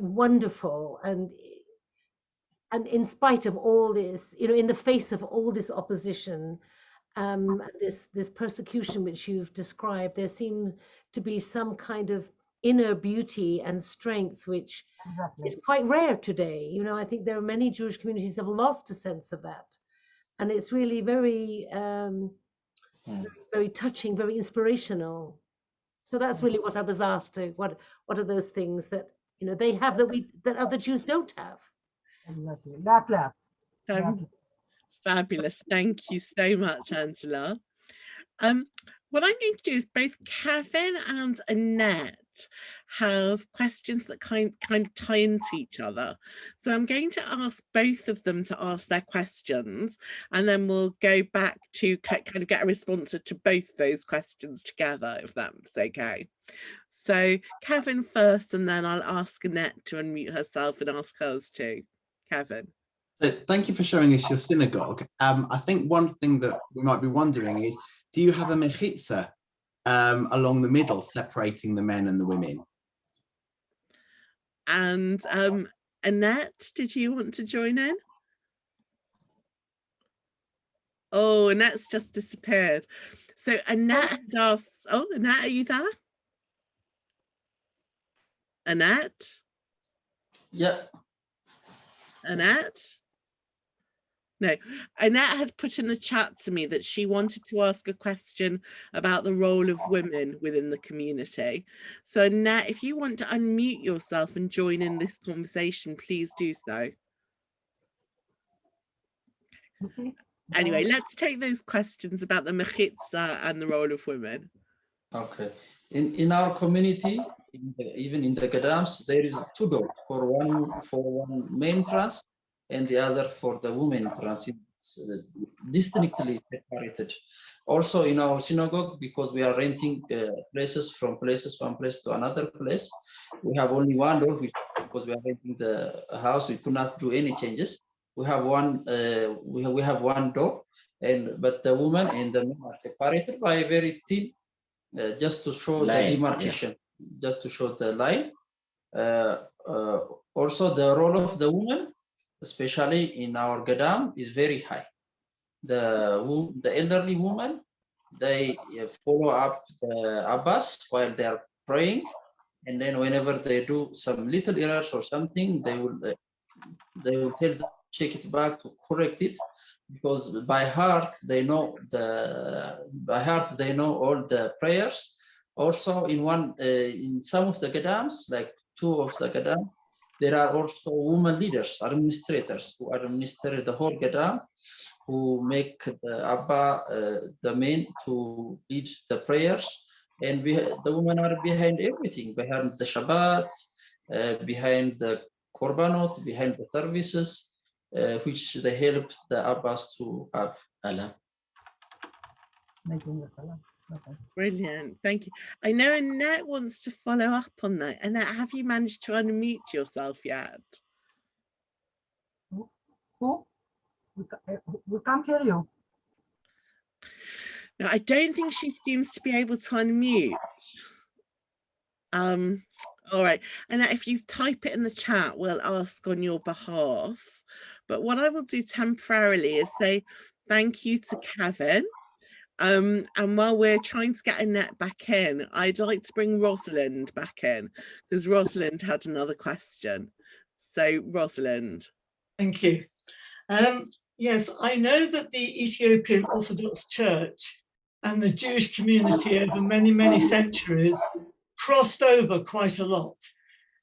wonderful, and in spite of all this, in the face of all this opposition, this persecution which you've described, there seems to be some kind of inner beauty and strength which is quite rare today. I think there are many Jewish communities that have lost a sense of that, and it's really very very touching, very inspirational. So that's really what I was after. What are those things that they have that other Jews don't have? Exactly. Fabulous. Thank you so much, Angela. What I'm going to do is both Kevin and Annette have questions that kind of tie into each other. So I'm going to ask both of them to ask their questions, and then we'll go back to kind of get a response to both those questions together, if that's okay. So Kevin first, and then I'll ask Annette to unmute herself and ask hers too. Kevin. So thank you for showing us your synagogue. I think one thing that we might be wondering is, do you have a mechitza along the middle separating the men and the women? And Annette, did you want to join in? Oh, Annette's just disappeared. So Annette had asked, oh, Annette, are you there? Annette? Yeah. Annette? No, Annette had put in the chat to me that she wanted to ask a question about the role of women within the community. So Annette, if you want to unmute yourself and join in this conversation, please do so. Anyway, let's take those questions about the mechitza and the role of women. Okay. In our community, even in the Gadams, there is two doors, for one main trans and the other for the women trans. It's distinctly separated. Also in our synagogue, because we are renting places from one place to another place, we have only one door, because we are renting the house, we could not do any changes. We have one we have one door, but the women and the men are separated by a very thin, just to show line, the demarcation, just to show the line. Also, the role of the woman, especially in our Gadam, is very high. The elderly women, they follow up the Abbas while they are praying, and then whenever they do some little errors or something, they will tell them, check it back to correct it, because by heart they know all the prayers. Also in some of the Gadams, like two of the Gadam, there are also women leaders, administrators, who administer the whole Gadam, who make the Abba the men to lead the prayers, and the women are behind everything, behind the Shabbat, behind the Korbanot, behind the services, which they help the Abbas to have. Brilliant, thank you. I know Annette wants to follow up on that. Annette, have you managed to unmute yourself yet? Who? We can't hear you. No, I don't think she seems to be able to unmute. All right, and if you type it in the chat, we'll ask on your behalf. But what I will do temporarily is say thank you to Kevin. And while we're trying to get Annette back in, I'd like to bring Rosalind back in, because Rosalind had another question. So Rosalind. Thank you. Yes, I know that the Ethiopian Orthodox Church and the Jewish community over many, many centuries crossed over quite a lot.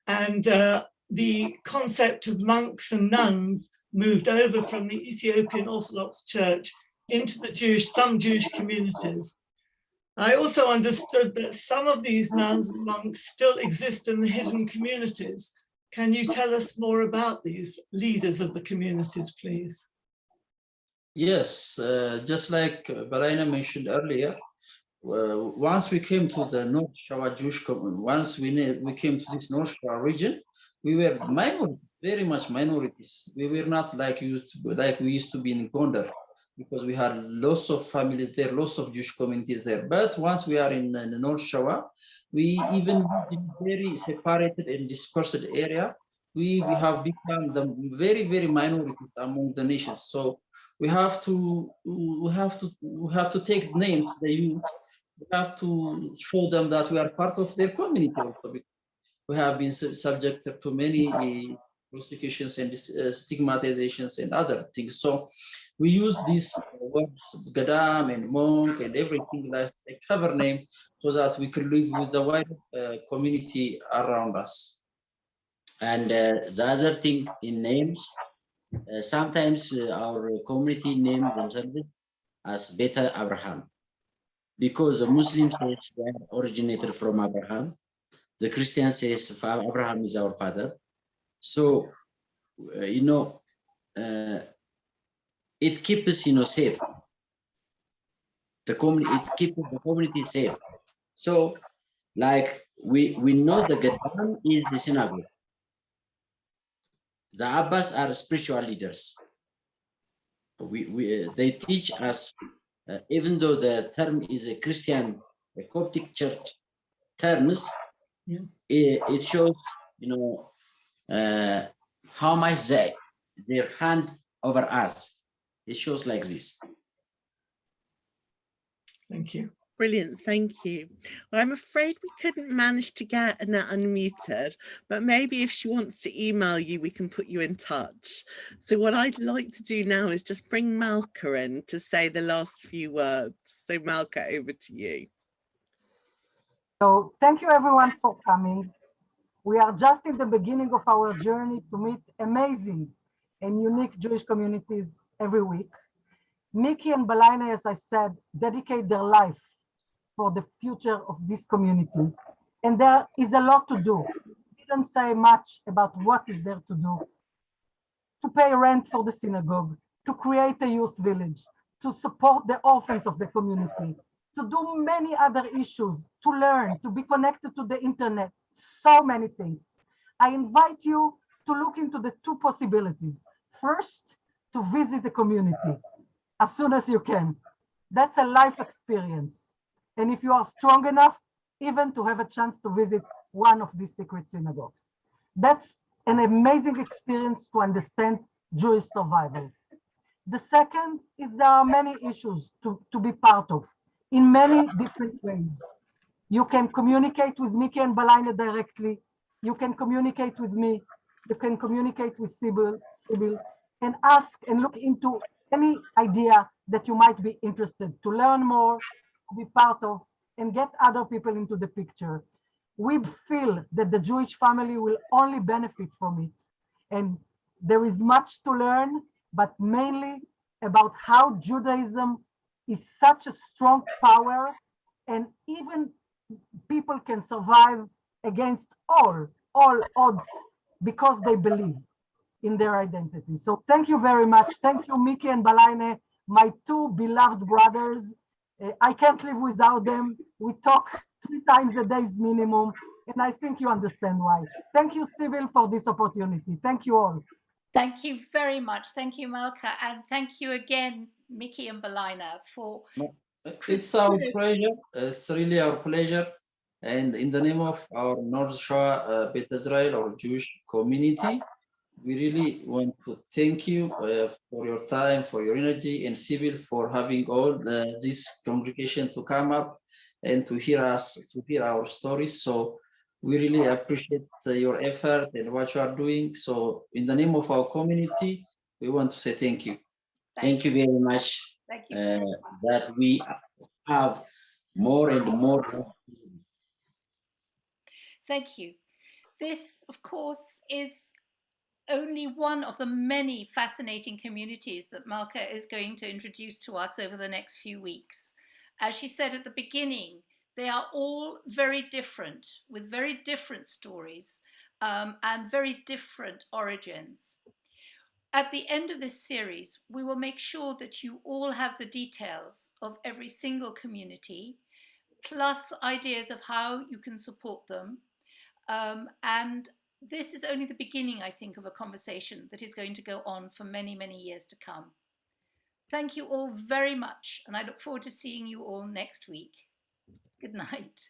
And the concept of monks and nuns moved over from the Ethiopian Orthodox Church into the some Jewish communities. I also understood that some of these nuns and monks still exist in the hidden communities. Can you tell us more about these leaders of the communities, please? Yes, just like Belayne mentioned earlier, once we came to the North Shawa Jewish community, once we came to this North Shawa region, we were minorities, very much minorities. We were not like we used to be in Gondar, because we had lots of families there, lots of Jewish communities there. But once we are in the North Shawa, we even in very separated and dispersed area, we have become the very, very minorities among the nations. So we have to take names they use. We have to show them that we are part of their community also. We have been subjected to many prosecutions and stigmatizations and other things. So we use these words, Gadam and monk and everything like a cover name, so that we could live with the wider community around us. And the other thing in names, sometimes our community name themselves as Beta Abraham, because the Muslims say they originated from Abraham. The Christian says Abraham is our father. So, you know, it keeps us, safe. It keeps the community safe. So, like we know the Gadam is the synagogue. The Abbas are spiritual leaders. They teach us, even though the term is a Christian, a Coptic church terms, yeah. It shows, you know, how much their hand over us. It shows like this. Thank you. Brilliant, thank you. Well, I'm afraid we couldn't manage to get Annette unmuted, but maybe if she wants to email you, we can put you in touch. So what I'd like to do now is just bring Malka in to say the last few words. So Malka, over to you. So thank you everyone for coming. We are just in the beginning of our journey to meet amazing and unique Jewish communities every week. Mickey and Belayne, as I said, dedicate their life for the future of this community. And there is a lot to do. We didn't say much about what is there to do. To pay rent for the synagogue, to create a youth village, to support the orphans of the community, to do many other issues, to learn, to be connected to the internet, so many things. I invite you to look into the two possibilities. First, to visit the community as soon as you can. That's a life experience. And if you are strong enough, even to have a chance to visit one of these secret synagogues. That's an amazing experience to understand Jewish survival. The second is there are many issues to be part of in many different ways. You can communicate with Mickey and Belayne directly. You can communicate with me. You can communicate with Sybil, and ask and look into any idea that you might be interested to learn more, to be part of, and get other people into the picture. We feel that the Jewish family will only benefit from it. And there is much to learn, but mainly about how Judaism is such a strong power, and even people can survive against all odds because they believe in their identity. So thank you very much. Thank you, Mickey and Belayne, my two beloved brothers. I can't live without them. We talk 3 times a day minimum, and I think you understand why. Thank you, Sybil, for this opportunity. Thank you all. Thank you very much. Thank you, Malka, and thank you again, Mickey and Belayne, for... It's our pleasure. It's really our pleasure. And in the name of our North Shore Beit Israel, or Jewish community, we really want to thank you for your time, for your energy, and Sybil for having all this congregation to come up and to hear us, to hear our stories. So we really appreciate your effort and what you are doing. So in the name of our community, we want to say thank you. Thank you very much. Thank you. That we have more and more. Thank you. This, of course, is only one of the many fascinating communities that Malka is going to introduce to us over the next few weeks. As she said at the beginning, they are all very different, with very different stories and very different origins. At the end of this series, we will make sure that you all have the details of every single community, plus ideas of how you can support them. And this is only the beginning, I think, of a conversation that is going to go on for many, many years to come. Thank you all very much, and I look forward to seeing you all next week. Good night.